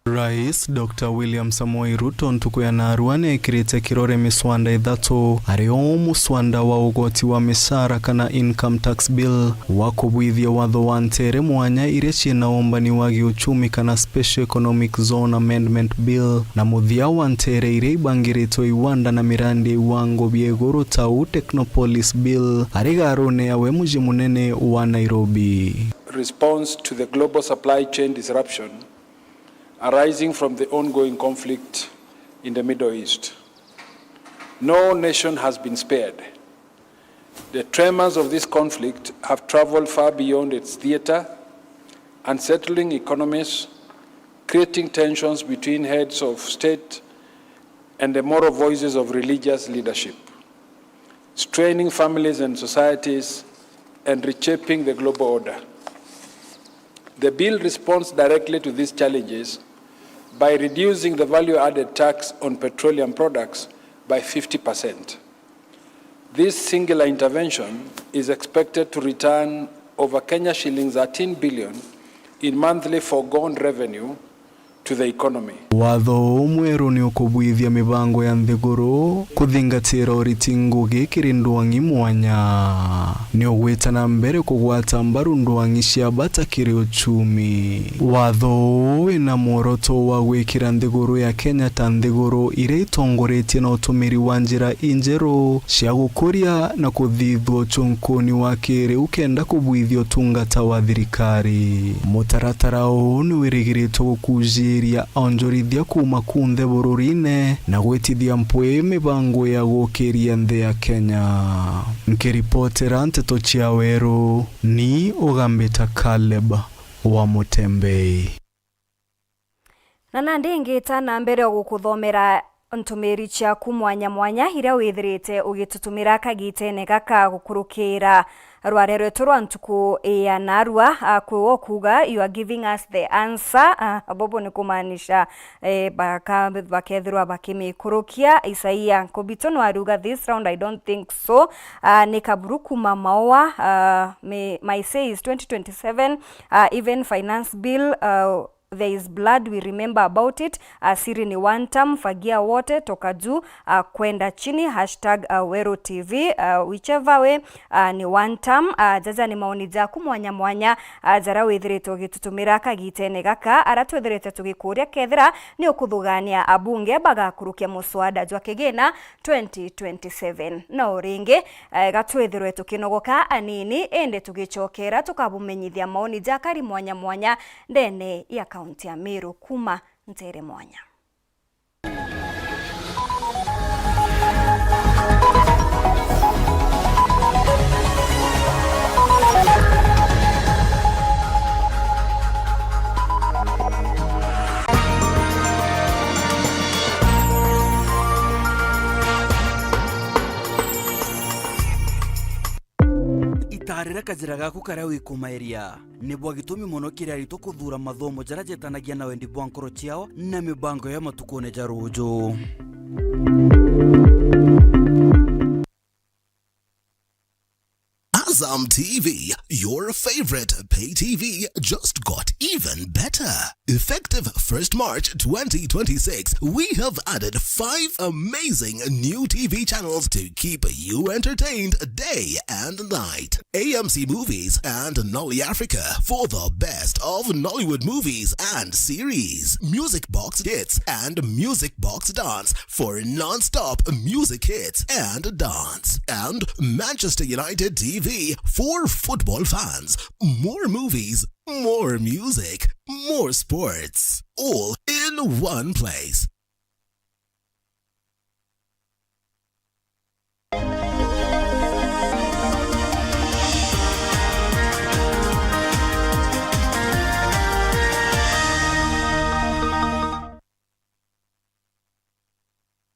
Rais Dr. William Samoei Ruto ntukuya na Arwane kirite kirore miswanda ithatu ario muswanda wa ugoti wa misara kana Income Tax Bill wakubwithia watho wa ntere mwanya iria ciina ombani wa giuchumi kana Special Economic Zone Amendment Bill na muthia wa ntere iria ibangiritwo iwanda na mirandi wango bieguru tau Technopolis Bill arigarone awe muji munene wa Nairobi. Response to the global supply chain disruption arising from the ongoing conflict in the Middle East. No nation has been spared. The tremors of this conflict have traveled far beyond its theater, unsettling economies, creating tensions between heads of state and the moral voices of religious leadership, straining families and societies, and reshaping the global order. The bill responds directly to these challenges by reducing the value-added tax on petroleum products by 50%. This singular intervention is expected to return over Kenya shillings 13 billion in monthly foregone revenue to the economy. Watho mweru ni ukubwithia mibango ya nthiguru kuthingatira uriti ngugi kiri ndwangi mwanya ni ugwita na mbere kugwata mbaru ndwangi cia bata kiri uchumi. Watho wina muoroto wa gwikira nthiguru ya Kenya ta nthiguru iria itongoretie na utumiri wa njira injeru cia gukuria na kuthithwo uchunkuni wa kiri ukenda kubwithia utungata wa thirikari. Mutaratara huu ni wirigiritwo gukujiria onjorithia kuma kunthe bururine na gwitithia mpwe mibango ya gukiria nthe ya Kenya. Nkiripotera Nteto cia Weru ni Ugambita Caleb wa Mutembei. Na nandingita na mbere gukuthomera ntumiri ciaku mwanya mwanya iria withirite ugitutumira kagitene gaka gukurukira rware rwetu rwa ntuku ya narua kwiwo kuga you are giving us the answer abobo ni kumanisha bakethirwa bakimikurukia Isaia Kobitono aruga this round I don't think so. Ni kaburuku mamaoa my say is 2027 even finance bill there is blood, we remember about it. Siri ni one term, fagia wote, toka juu, kwenda chini, hashtag Wero TV, whichever way, ni one term. Jaza ni maoni jaku mwanya mwanya, jara wethirite ugitutumira kagitene gaka, aratu wethirite tugikuria kethira, ni ukuthugania abunge bagakurukia muswada jwa kigina 2027. Na uringi, gatu wethirite tukinogoka anini, ende tugichokera, tukabumenyithia maoni jakari mwanya mwanya, ndene ya kaunti ya Meru kuma Ntere Mwanya. Itarira kajira gaku karia wikumaeria nibwa gitumi muno kiria rito kuthura mathomo jara jetanagia na wendi bwa nkoro ciao na mibango ya matukone jarujo. Azam TV, your favorite pay TV, just got even better. Effective 1st March 2026, we have added 5 amazing new TV channels to keep you entertained day and night. AMC Movies and Nolly Africa for the best of Nollywood movies and series. Music Box Hits and Music Box Dance for non-stop music hits and dance. And Manchester United TV for football fans. More movies, more music, more sports. All in one place.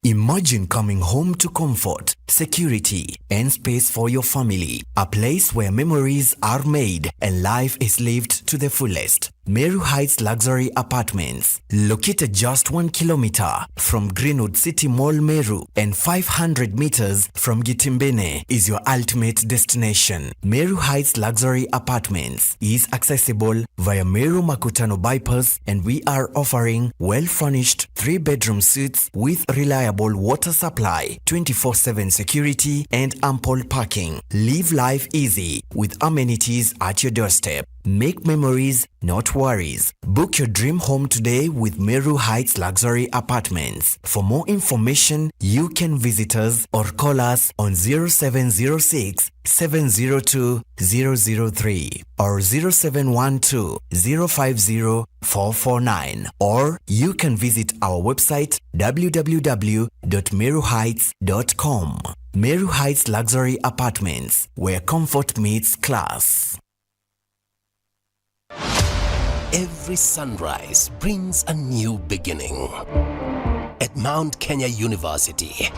Imagine coming home to comfort security, and space for your family. A place where memories are made and life is lived to the fullest. Meru Heights Luxury Apartments, located just 1 kilometer from Greenwood City Mall Meru and 500 meters from Gitimbene, is your ultimate destination. Meru Heights Luxury Apartments is accessible via Meru Makutano bypass, and we are offering well-furnished 3-bedroom suites with reliable water supply, 24/7 security, and ample parking. Live life easy with amenities at your doorstep. Make memories, not worries. Book your dream home today with Meru Heights Luxury Apartments. For more information, you can visit us or call us on 0706 702 003 or 0712 050 449, or you can visit our website www.meruheights.com. Meru Heights Luxury Apartments, where comfort meets class. Every sunrise brings a new beginning. At Mount Kenya University,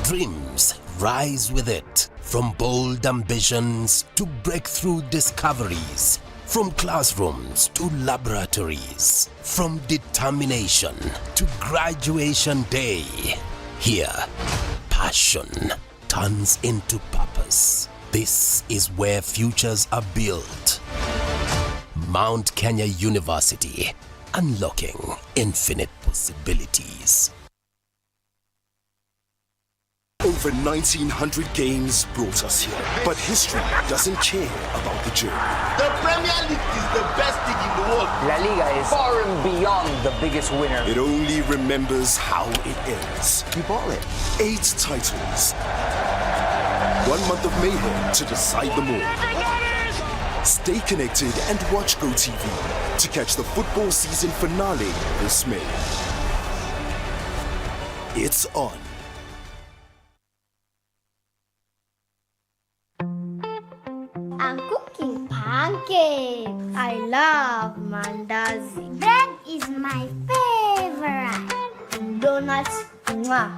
dreams rise with it. From bold ambitions to breakthrough discoveries, from classrooms to laboratories, from determination to graduation day. Here, passion turns into purpose. This is where futures are built. Mount Kenya University, unlocking infinite possibilities. Over 1,900 games brought us here, but history doesn't care about the journey. The Premier League is the best league in the world. La Liga is far and beyond the biggest winner. It only remembers how it ends. You bought it. 8 titles. 1 month of mayhem to decide them all. Stay connected and watch GoTV to catch the football season finale this May. It's on. I'm cooking pancakes. I love mandazi. Bread is my favorite. Donuts, mwah.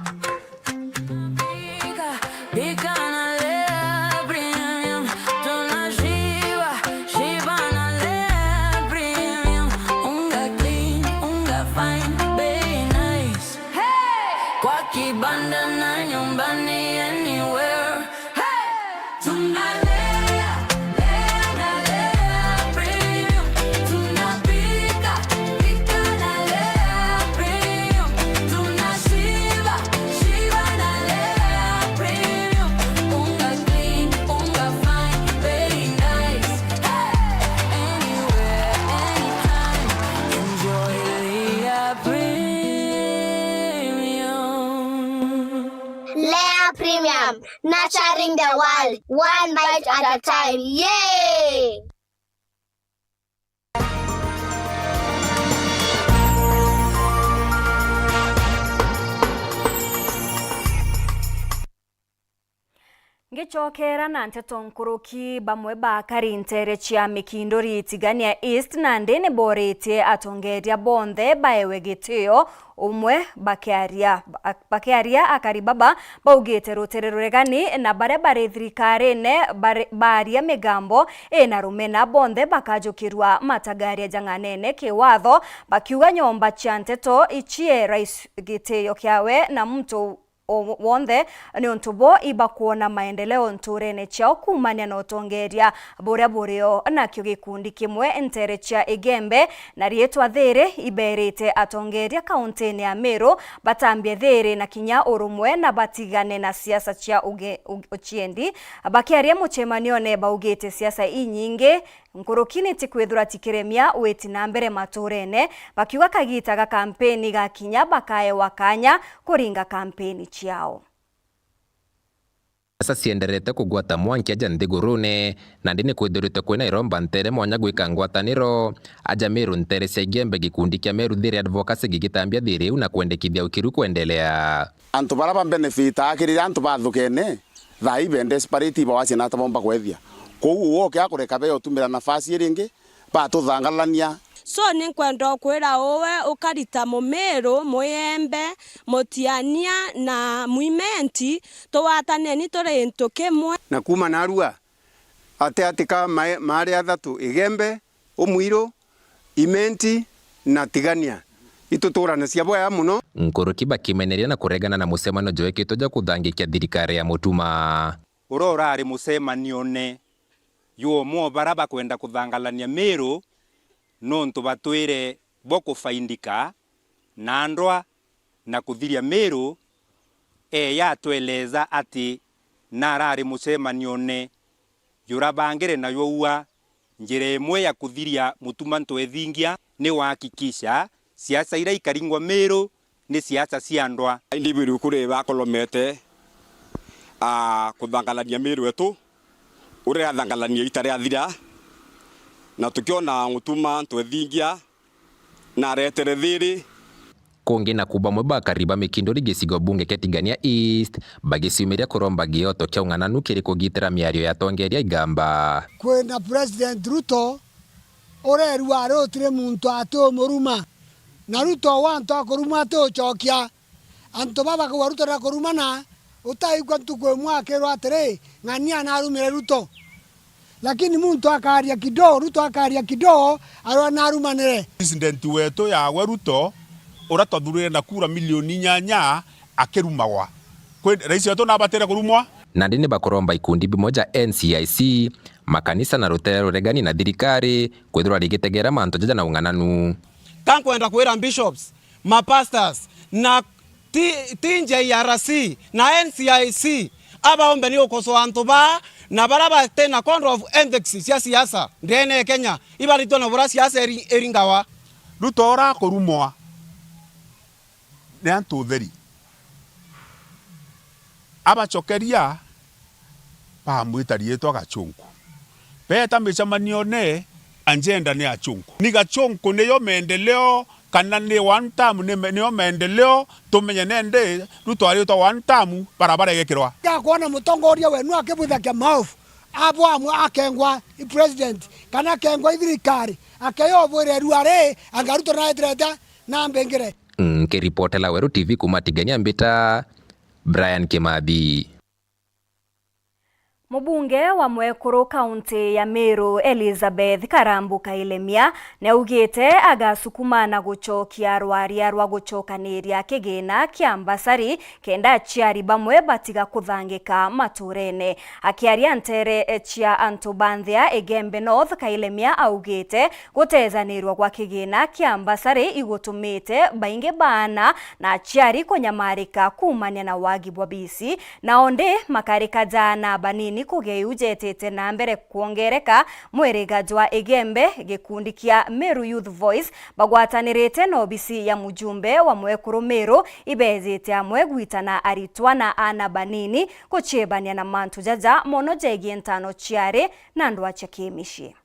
Nurturing the world, one bite at a time. Yay! Ngicokera na nteto nkuruki bamwe ba karintere cia mikindori tigania East na ndene borete atongeria bonthe baewe gitio umwe bakiaria akaribaba baugite rutereregani na bare thirikarine baria migambo na rumena bonthe bakajukirwa matagaria janganene kiwatho bakiuga nyomba cia nteto ichie rais gitio kiawe na mtu wonde ni ontubo iba kuona maendeleo nturene chao kumania na utongeria burio na kyo gikundi kimwe ntere cha Igembe na rietwa There iberete atongeria kauntini ya Meru batambie There na kinya urumwe na batigane na siasa cha uchiendi bakiaria muchemanio ne baugete siasa inyinge nkurukini tikwethura tikiremia weti na mbere maturene bakiuga kagitaga kampeni ga kinya bakae wakanya kuringa kampeni ciao. Sasa cienderete kugwata mwanki aja nthigurune na ndini kwithurite kwina iromba ntere mwanya gwika ngwataniro aja Meru ntere cia Igembe gikundi kia Meru There Advocacy gigitambia There na kwendekithia ukiru kuendelea antu baraba benefit akirira antu bathukene thai be desperate ba wache na tabomba kwethia kou woke akureka be otumira nafasi ringi ba tuthangalania so ni kwenda kwira owe ukarita mumero muyembe mutiania na muimenti tuwatane ni turi into kimwe na kuma narua atika mari athatu igembe umwiro imenti na tigania ituturana cia boya muno Nkuruki bakimeneria na kuregana na musemano joekito ja kuthangikia thirikari ya mutuma urora ari musemanio ne yo mo baraba kwenda kuthangalania Meru nontu batwire boko faindika na ndwa na kuthiria Meru yatweleza ati narari musemanio ne yurabangire na youa njire imwe ya kuthiria mutuma ntwethingia ni wakikisha siasa ira ikaringwa Meru ni siasa cia ndwa individu kure bakolomete kuthangalania Meru etu uria thangalania itare athira na tukiona mutuma ntwethingia na retere thiri kungi na kuba mweba kariba mikindori gicigo bunge ketigania East bagiciumiria kuromba gioto kia ung'ananu kiri kugitira miario ya tongeria igamba kwena President Ruto oreru arotire muntu ato muruma na Ruto wanto akoruma to chokia anto baba kwa Ruto na korumana utaigwa ntukwe mwakero atere ng'ania na arumire Ruto lakini muntu akaria kidogo Ruto akaria kidogo arona arumanire president wetu ya Ruto uratwathurire na kura milioni 8 akirumagwa kwe rais wetu nabatera kurumwa na ndini bakoromba ikundi bimoja NCIC makanisa na rutera ruregani na thirikari kwithirwa rigitegera manto jaja na ung'ananu kankwenda kwira bishops mapastors na TNJRC na NCIC abaombe ni ukosoa antuba na baraba tena control of ethics cia siasa ndene Kenya ibarito na bura siasa eringawa Ruto ora kurumwa ne antutheri abachokeria pamwitarietwa gachungu beta michamanio ne agenda ne achungu ni gachungu ne yo maendeleo kana ni one term ne yo maendeleo tumenye nende Ruto ari to one term barabara yekirwa ya kuona mutongoria wenu akibuthakia mouth abo amwe akengwa president kana kengwa thirikari akeyobwire ruare angaruto na etreta na mbengere Kiripotela Weru TV kumatigania mbita Brian Kimathi. Mubunge wa Mwekuru kaunti ya Meru Elizabeth Karambuka Ilemia neugite agasukuma na guchokia rwaria rwa guchokaniria kigina kia mbasari kenda chiari bamwe batiga kuthangika maturene akiaria ntere chia Antubanthia Egembe North Kailemia augite gutezanirwa gwa kigina kia mbasari igutumite bainge bana na chiari kunyamarika kumania na wagi bwa bisi na onde makarika jana banini kugeyujetete na mbere kuongereka mwerigaji wa Egembe gikundi kia Meru Youth Voice bagwatanirite no bisi ya mujumbe wa Mwekuru Meru ibezete amwe gwitana aritwa na ana banini kuchebania na mantu jaja mono jegi ntano chiare na ndwa chakimishi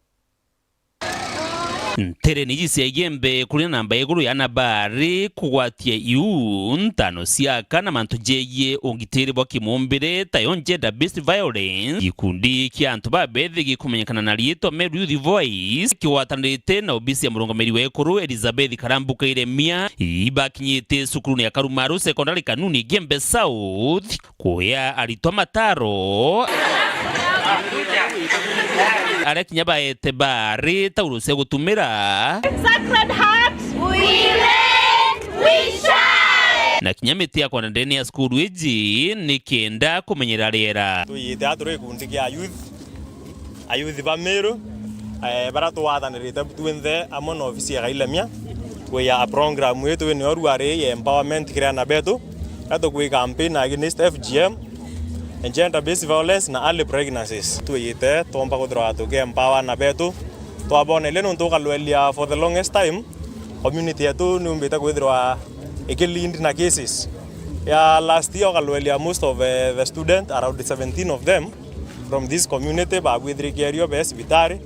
Ntere niji cia Egembe kuri namba iguru ya nabari kugwatia iu ntano ciaka na mantu jeye ongitiri bwa kimumbire tayo gender based violence gikundi kia antu babethi gikumenyekana na rieto Meru Youth Voice kiwatanirite na obisi ya murungamiri wekuru Elizabeth Karambuka Ilemia ibakinyite sukuru ya Karumaru Secondary Kanuni Egembe South kuya aritwa mataro Arekinya baete bari tauruse gutumira Sacred Heart, we reign, we shine. na kinyamiti ya kwa ndeni ya skuru iji ni kenda kumenyera rera tuyite aturi kundi kia youth ba Meru bara tuwathanirite twinthe amwe na ofisi ya Ilemia kuya a program yetu ni oruare ya empowerment kira na betu ato kui campaign against FGM and gender based violence na early pregnancies tuyite tomba kuthira tuke empower na betu twabone leno ntukalwelia for the longest time community yetu ni umbita kwithirwa ikilindi na cases ya last year kalwelia most of the student around 17 of them from this community ba gwithirigerio be hospitali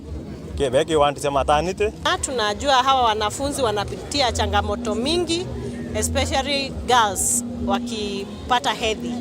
kebeke wanti maternity. Tunajua hawa wanafunzi wanapitia changamoto mingi especially girls wakipata hedhi.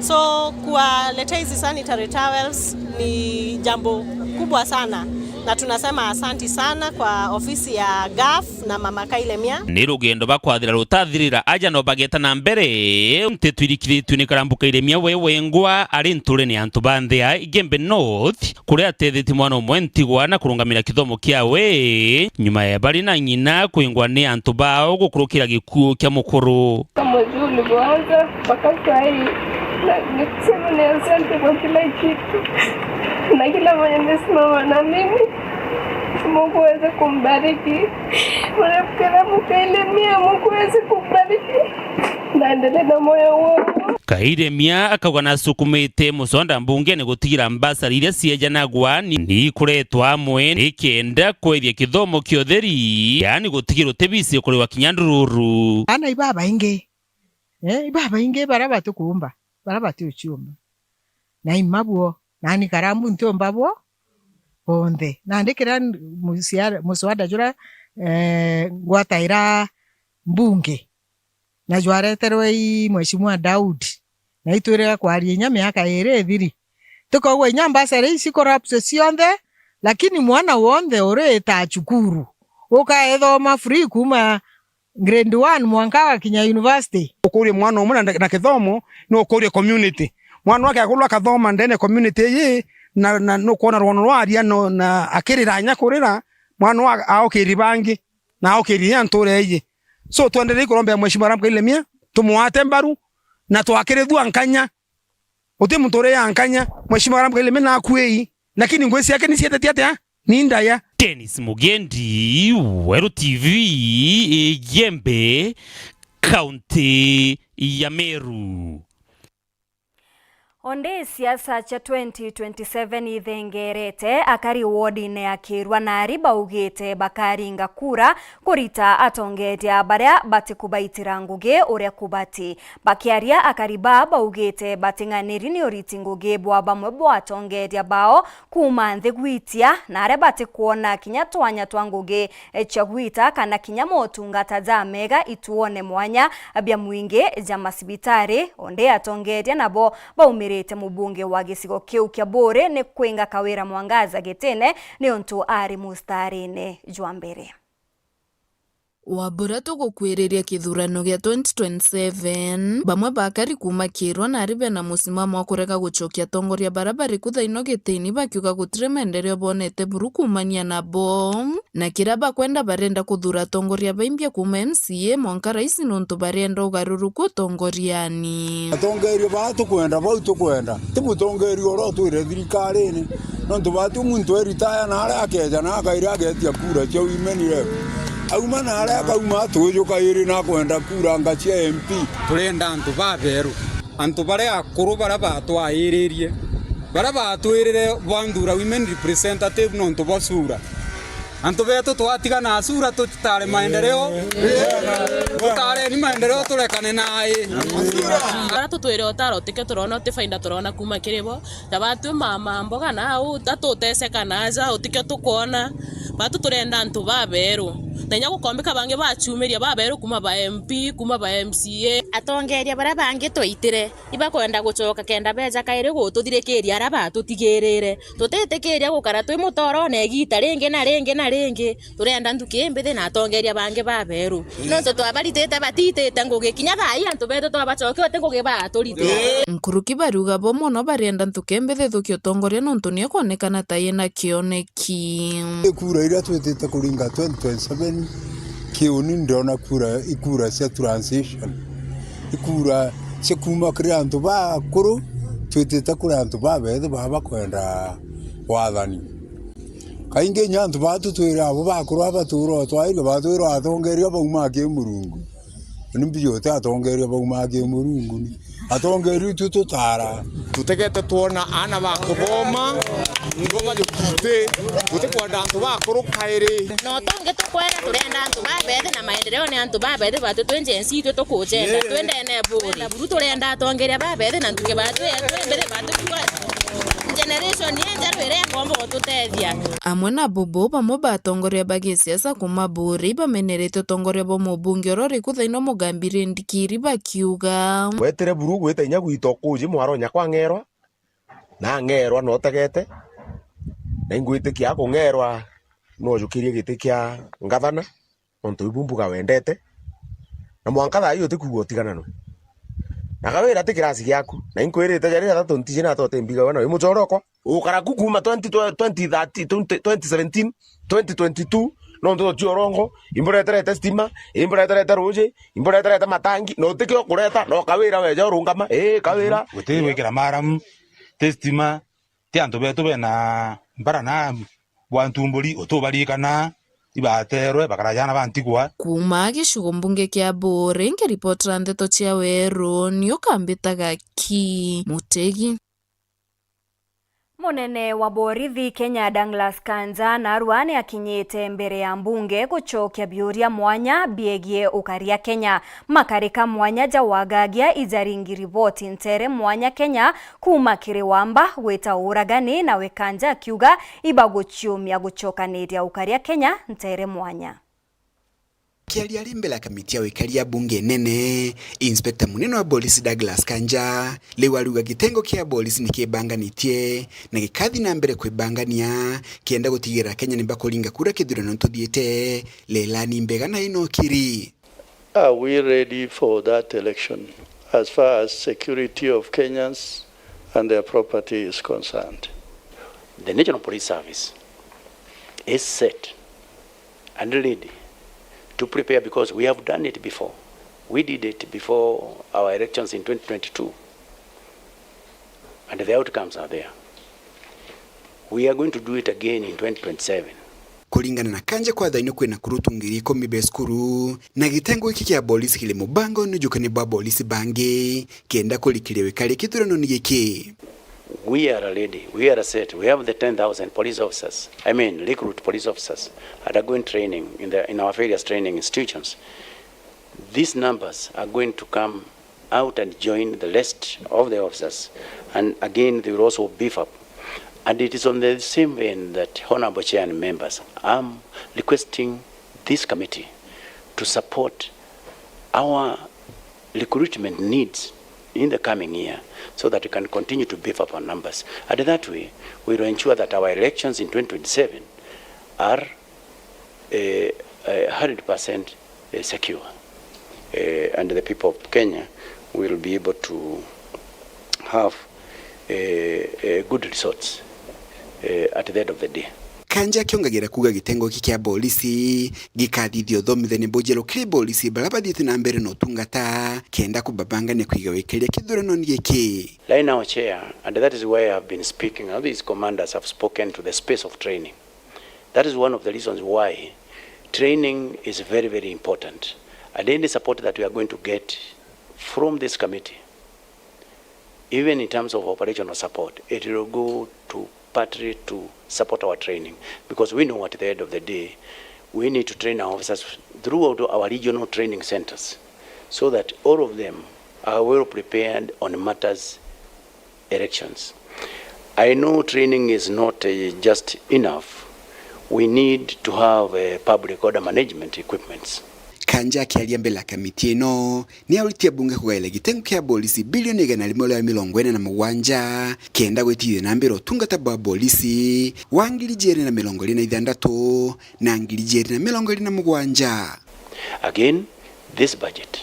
So kuwaletea hizi sanitary towels ni jambo kubwa sana na tunasema asanti sana kwa ofisi ya GAF na Mama Kailemia. Ni rugendo bakwathira rutathirira aja no bageta na mbere ntitwirikiritu ni karambuka Ilemia wewe ngwa ari nture ni antu banthia Igembe North kuria atethetie mwana umwe ntigwa na kurungamira kithomo kiawe nyuma ya bari na nyina kuingwa ni antu bao gukurukira gikuo kya mukuru. Kama juu nilianza mpaka sasa na nikisema ni asante kwa kila kitu na kila mwenye amesimama na mimi. Mungu aweze kumbariki. Mungu Ilemia, Mungu aweze kumbariki. Naendelea na moyo wangu. Kailemia akauga na sukumite musonda mbunge ni gutigira mbasa iria ciejanagwa ni kuretwa amwe ikenda kwethia kithomo kiotheri yani gutigira utebisi kuri wa kinyandururu. Ana ibaba inge ibaba inge baraba tukumba baraba tuchuma na imabuo nani karambu ntomba bo onde nandikira muswada jura gwataira mbunge na jwareterwe Mheshimiwa Daudi na itwire kwaria nya miaka ere thiri tukogwe nyamba sare isi corruption cionthe lakini mwana wonde ore ta chukuru ukaethoma free kuma grade 1 mwanka wa Kinya University ukurie mwana umwe na kithomo no ukurie community mwana wake akulwa kathoma ndene community yi na no kuona rwono rwaria no na akirira nya kurira mwana wa aokiri bangi na aokiri anture yi so tuendelee kurombea Mheshimiwa Ram Kailemia tumuate mbaru na twakirithua nkanya uti mutore ya nkanya Mheshimiwa Ram Kailemia na akuei lakini ngwesi yake ni siete tiate ni ndaya. Dennis Mugendi, Weru TV, Igembe, County ya Meru. Onde siasa cha 2027 ithengerete akari wodi-ini ya Kirwa na riba ugite bakaringa kura kurita atongetia baria batikubaitira ngugi uria kubati bakiaria akariba baugite batinganiri ni uriti ngugi bwa bamwe bwa atongetia bao kuma nthi gwitia na aria batikuona kinya twanya twa ngugi cha gwita kana kinya motungata za mega ituone mwanya bya mwingi ja masibitari onde atongetia nabo baumire mubunge wa gicigo kiu kia Bore ni kwinga Kawira Mwangaza Gitene ni ontu ari mustarine jwa mbere. Wabura tugukwiriria kithurano gia 2027 bamwe bakari kuma Kirwa na aribe na musimamo wa kurega guchokia tongoria barabara kuthaino gitini bakiuga gutire maendeleo bonete buru kumania na bom na kiraba kwenda barenda kuthura tongoria baimbia kuma MCA mwanka raisi nontu barenda ugaruruku tongoriani atongerio batu kwenda bau tukwenda timutongerio ro twire thirikari-ini nontu batu muntu eritaya na ara akeja na akaira agetia kura cio imenire auma na aria kauma tujuka iri na kwenda kura ngachia MP turenda antu baberu antu baria akuru bara batwairirie bara batwirire bandura women representative nontu basura antu betu twatiga na sura tutare maendeleo tutare ni maendeleo turekane nae bara tutwire otaro tike turona tifainda turona kuma kiribo tabatu mama mboga na au tatuteseka naja utike tukona batu turenda antu baberu nenya gukombeka bange bachumiria baberu kuma ba MP kuma ba MCA atongeria bara bange twaitire iba kwenda gucoka kenda beja kaire gututhirekeria ara batutigirire tutetekeria gukara twi mutoro na egita ringi na ringi na ringi turenda nduke mbithe na atongeria bange baberu no twabaritete batitete ngugi kinya thai antu betu twabacoke ngugi baturite nkuruki baruga bo muno barenda ntuke mbithe thukio tongoria nontu ni kuonekana ta yena kioneki kura ira twetete kuringa 2027 kiuni ndona kura ikura cia transition ikura cia kuma kuri antu bakuru twetete kuri antu babethe baba kwenda wathani kainge nyantu batu twira abo bakuru abaturo twaire batwira atongeria bauma ke murungu nimbiyote atongeria bauma ke murungu atongeria tututara tutegete tuona ana bakuboma ngoma yukute utekwenda antu bakuru kairi no tonge tukwenda turenda antu babethe na maendeleo ni antu babethe batu twenjensi twe tukujenda twendene buru turenda atongeria babethe na ntuke batu twembere batu generation yenja rwere yakombo gututethia amwe na bobo bamwe batongoria bagisiasa kuma Buri bamenerete tongoria bo mubunge orori kuthaino mugambire ndikiri bakiuga wetere buru gwita nya gwito kuji mwaro nya kwa ngerwa na ngerwa no tegete na ingwitikia kungerwa no jukirie gitikia ngavana onto ibumbuga wendete na mwanka tha iyo tikugo tigana no na kawira tikirasi giaku na inkwirite jari atatu ntije na tote mbiga wana wi mucoroko ukara kukuma 2017 2022 no ndo chiorongo imburetere testima imburetere roje imburetere matangi no tikio kureta no kawira weje urungama kawira gutiwikira maram testima ti antu betu bena mbara na bwantumburi utubarikana ibaterwe bakarajana bantigwa kuma gicigo mbunge kia Bore ngiripotera ndeto cia Weru nio kambitaga ki Mutegi. Munene wa borithi Kenya Douglas Kanja narwani akinyite mbere ya mbunge gucokia biuria mwanya biegie ukaria Kenya makarika mwanya jawagagia ijaringi ripoti ntere mwanya Kenya kuma kiriwamba weta uragani na Kanja akiuga ibaguciumia gucokaniria ukaria Kenya ntere mwanya. Kiaria mbele ya kamiti ya wikaria bunge nene, Inspector munene wa polisi Douglas Kanja lewaruga gitengo kia polisi nikibanganitie na gikathi na mbere kwibangania kienda gutigira Kenya nimbakolinga kura kithurano tuthiete lelani mbega na inokiri. Are we ready for that election as far as security of Kenyans and their property is concerned? The National Police Service is set and ready to prepare because we have done it before. We did it before our elections in 2022. And the outcomes are there. We are going to do it again in 2027. Kulingana na Kanja kwa dhaino kwena kurutungiri komi beskuru na gitengo iki kia polisi kile mubango nujukani ba polisi bange kienda kulikilewe kale kithurano ni giki. We are ready. We are set. We have the 10,000 police officers. Recruit police officers undergoing training in our various training institutions. These numbers are going to come out and join the list of the officers. And again, they will also beef up. And it is on the same vein that Honorable Chair and members, I'm requesting this committee to support our recruitment needs in the coming year so that we can continue to beef up our numbers. And that way, we will ensure that our elections in 2027 are 100% secure. And the people of Kenya will be able to have good results at the end of the day. Kanja kiongagira kuga gitengo kia polisi gikathithio thomithene bojelo kri polisi balabathite na mbere no tungata kenda kubabanga ne kwigawekeria kithurano giki. Like now, Chair, and that is why I have been speaking. All these commanders have spoken to the space of training. That is one of the reasons why training is very, very important. And any support that we are going to get from this committee, even in terms of operational support, it will go to partly to support our training, because we know at the end of the day we need to train our officers throughout our regional training centers so that all of them are well prepared on matters elections. I know training is not just enough. We need to have public order management equipments. Kanja kialia mbele kamiti no ni aulitia bunge kugaile gitengo kia polisi bilioni 147 kenda gwetithio na mbere otungata bwa polisi wa 2026 na 2027. Again, this budget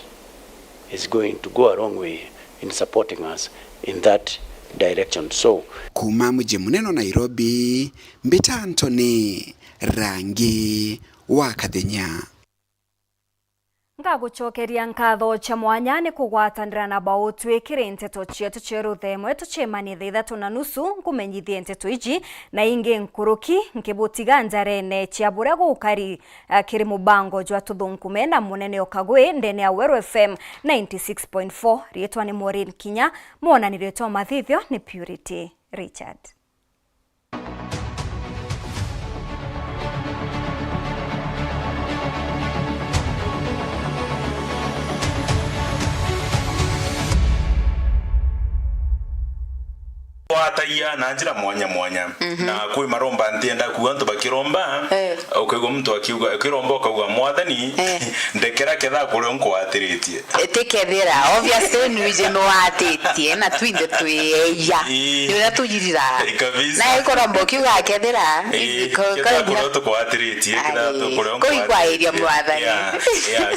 is going to go a long way in supporting us in that direction. So kuma muje muneno Nairobi, Mbita Anthony, Rangi wa Kathenya. Ngagucokeria nkatho cha mwanya ni kugwatanira na bao twikire nteto cietu ceruthe tucemanie thaa 3:30 nkumenyithie nteto iji na ingi nkuruki nkibutiga njarene cia buria gukari kiri mubango jwa tuthunkume na munene okagwe ndene ya Weru FM 96.4. rietwa ni Maureen Kinya, mwonani rietwa mathithio ni Purity Richard. twataia na njira mwanya na kwi maromba ntienda kuwa ntu bakiromba ukigwa mtu akiuga kiromba ukauga mwathani ndekera ketha kuri nkwatiritie etekethera obviously nuje no atitie na twinde tweya nira tujirira na ikoromba kiuga kethera kuri to kwatiritie ketha to kuri kwa area mwathani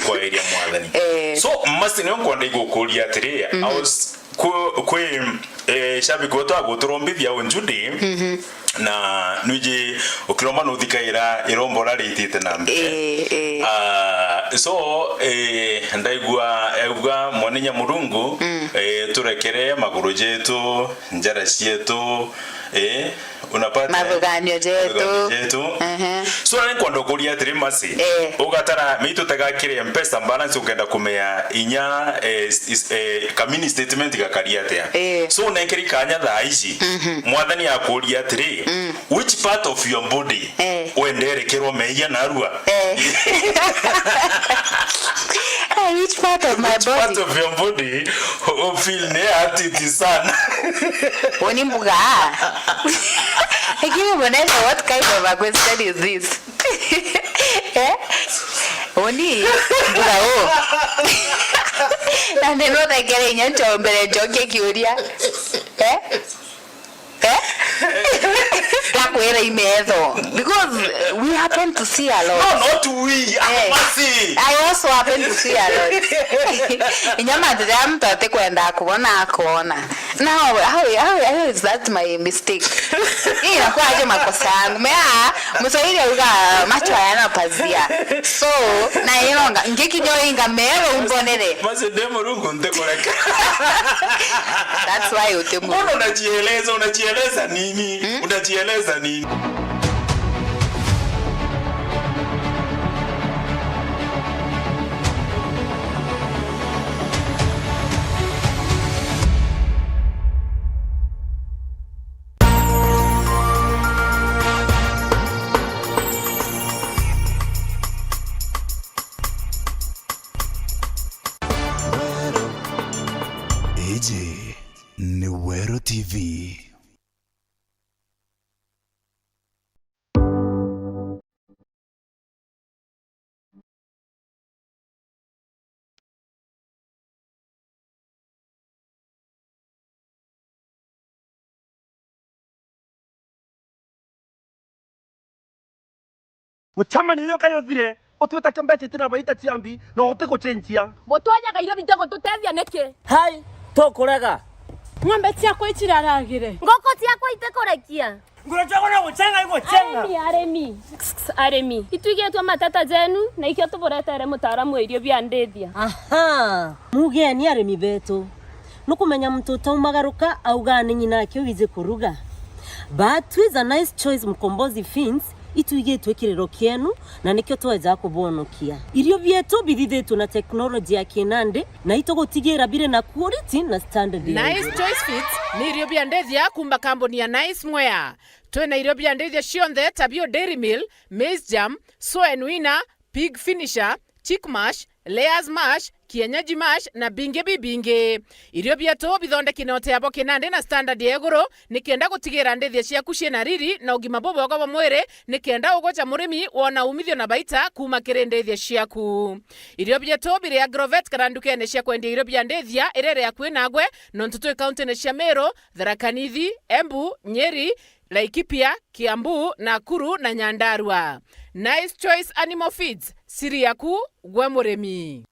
kwa area mwathani so must ne nkwenda igukuria atiri kwe shabi goto agotrombithia onjude na nuje ukiroma no thikaira irombo raritite na mbere so ndaigua mwanenya murungu turekere maguru jetu njara cietu unapata mavuganio jetu so nani kwando kuria trimasi ugatara mitu tagakire mpesa balance ukenda kumea inya kamini statement gakariate so nenkeri kanya thaici mwathani akuria atiri which part of your body wenderekerwo meia narua which part of my body part of your body feel ne atiti sana oni mbuga Give me what kind of a question is this? Oni bravo. Na neno takere nyancho mbele joke kiuria. Because we happen to see a lot. No, not we. I also happen to see a lot. Inyama ndam tate kwenda kuona. Now, how is that my mistake? Ina kwa aje makosa yangu. Mea mswahili uga macho yana pazia. So, na inonga ngekinyo inga mero umbonere. Mase demo rungu ntekoreka. That's why utemu. Mbona unajieleza nini? Unajieleza nini? Ni Wero TV. Muchama niyo kayo thire otweta kambete tina baita tiambi no oteko chenjia mutwanya gaira bitego tutethia neke hai tokorega ng'ombe ciakwa iciraragire ngoko ciakwa itekorekia ngoro chako na guchenga iguchenga aremi itwigetwa matata jenu na ikio tuburetere mutaaramu irio bia ndethia aha mugeni aremi betu nukumenya mtoto umagaruka auga ni nyina kio wize kuruga but with a nice choice mkombozi fins ituigetwe kirero kienu na nikio tweza kubonokia irio bietu bithithitu na teknoloji ya kinande na itogotigira bire na quality na standard. Nice choice fits ni irio bia ndethia kumba kamboni ya Nice Mwea twena irio bia ndethia cionthe tabio Dairy Mill, Maize Jam, Soen Winner, Pig Finisher, Chick Mash, Layers Mash, Kienyeji Mash na binge bibinge. Irio bietu bithondeki note abo kinande na standard ya iguru nikienda gutigira ndethia ciaku ciena riri na ugima bobo kwa mwire nikienda ugocha murimi wona umithio na baita kuma kiri ndethia ciaku. Irio bietu bire agrovet karandukene cia kwendia irio bia ndethia irere ya kwinagwe no ntutu county ne cia Meru, Tharaka Nithi, Embu, Nyeri, Laikipia, Kiambu, Nakuru na Nyandarua. Nice Choice Animal Feeds, siri yaku gwe murimi.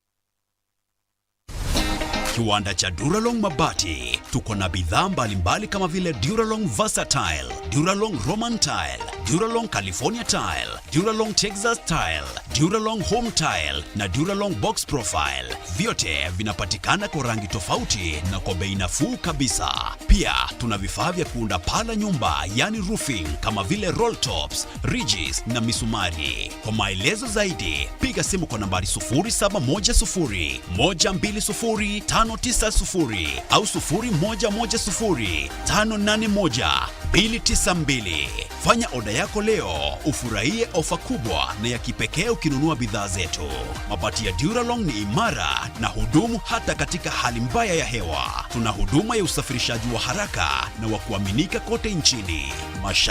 Kiwanda cha Duralong Mabati, tuko na bidhaa mbalimbali kama vile Duralong Versatile, Duralong Roman Tile, Duralong California Tile, Duralong Texas Tile, Duralong Home Tile na Duralong Box Profile. Vyote vinapatikana kwa rangi tofauti na kwa bei nafuu kabisa. Pia tuna vifaa vya kuunda pala nyumba, yani roofing, kama vile roll tops, ridges na misumari. Kwa maelezo zaidi, piga simu kwa nambari 0710 120 590 au 0110 581 292. Fanya oda yako leo, ufurahie ofa kubwa na ya kipekee ukinunua bidhaa zetu. Mabati ya Duralong ni imara na hudumu hata katika hali mbaya ya hewa. Tuna huduma ya usafirishaji wa haraka na wa kuaminika kote nchini.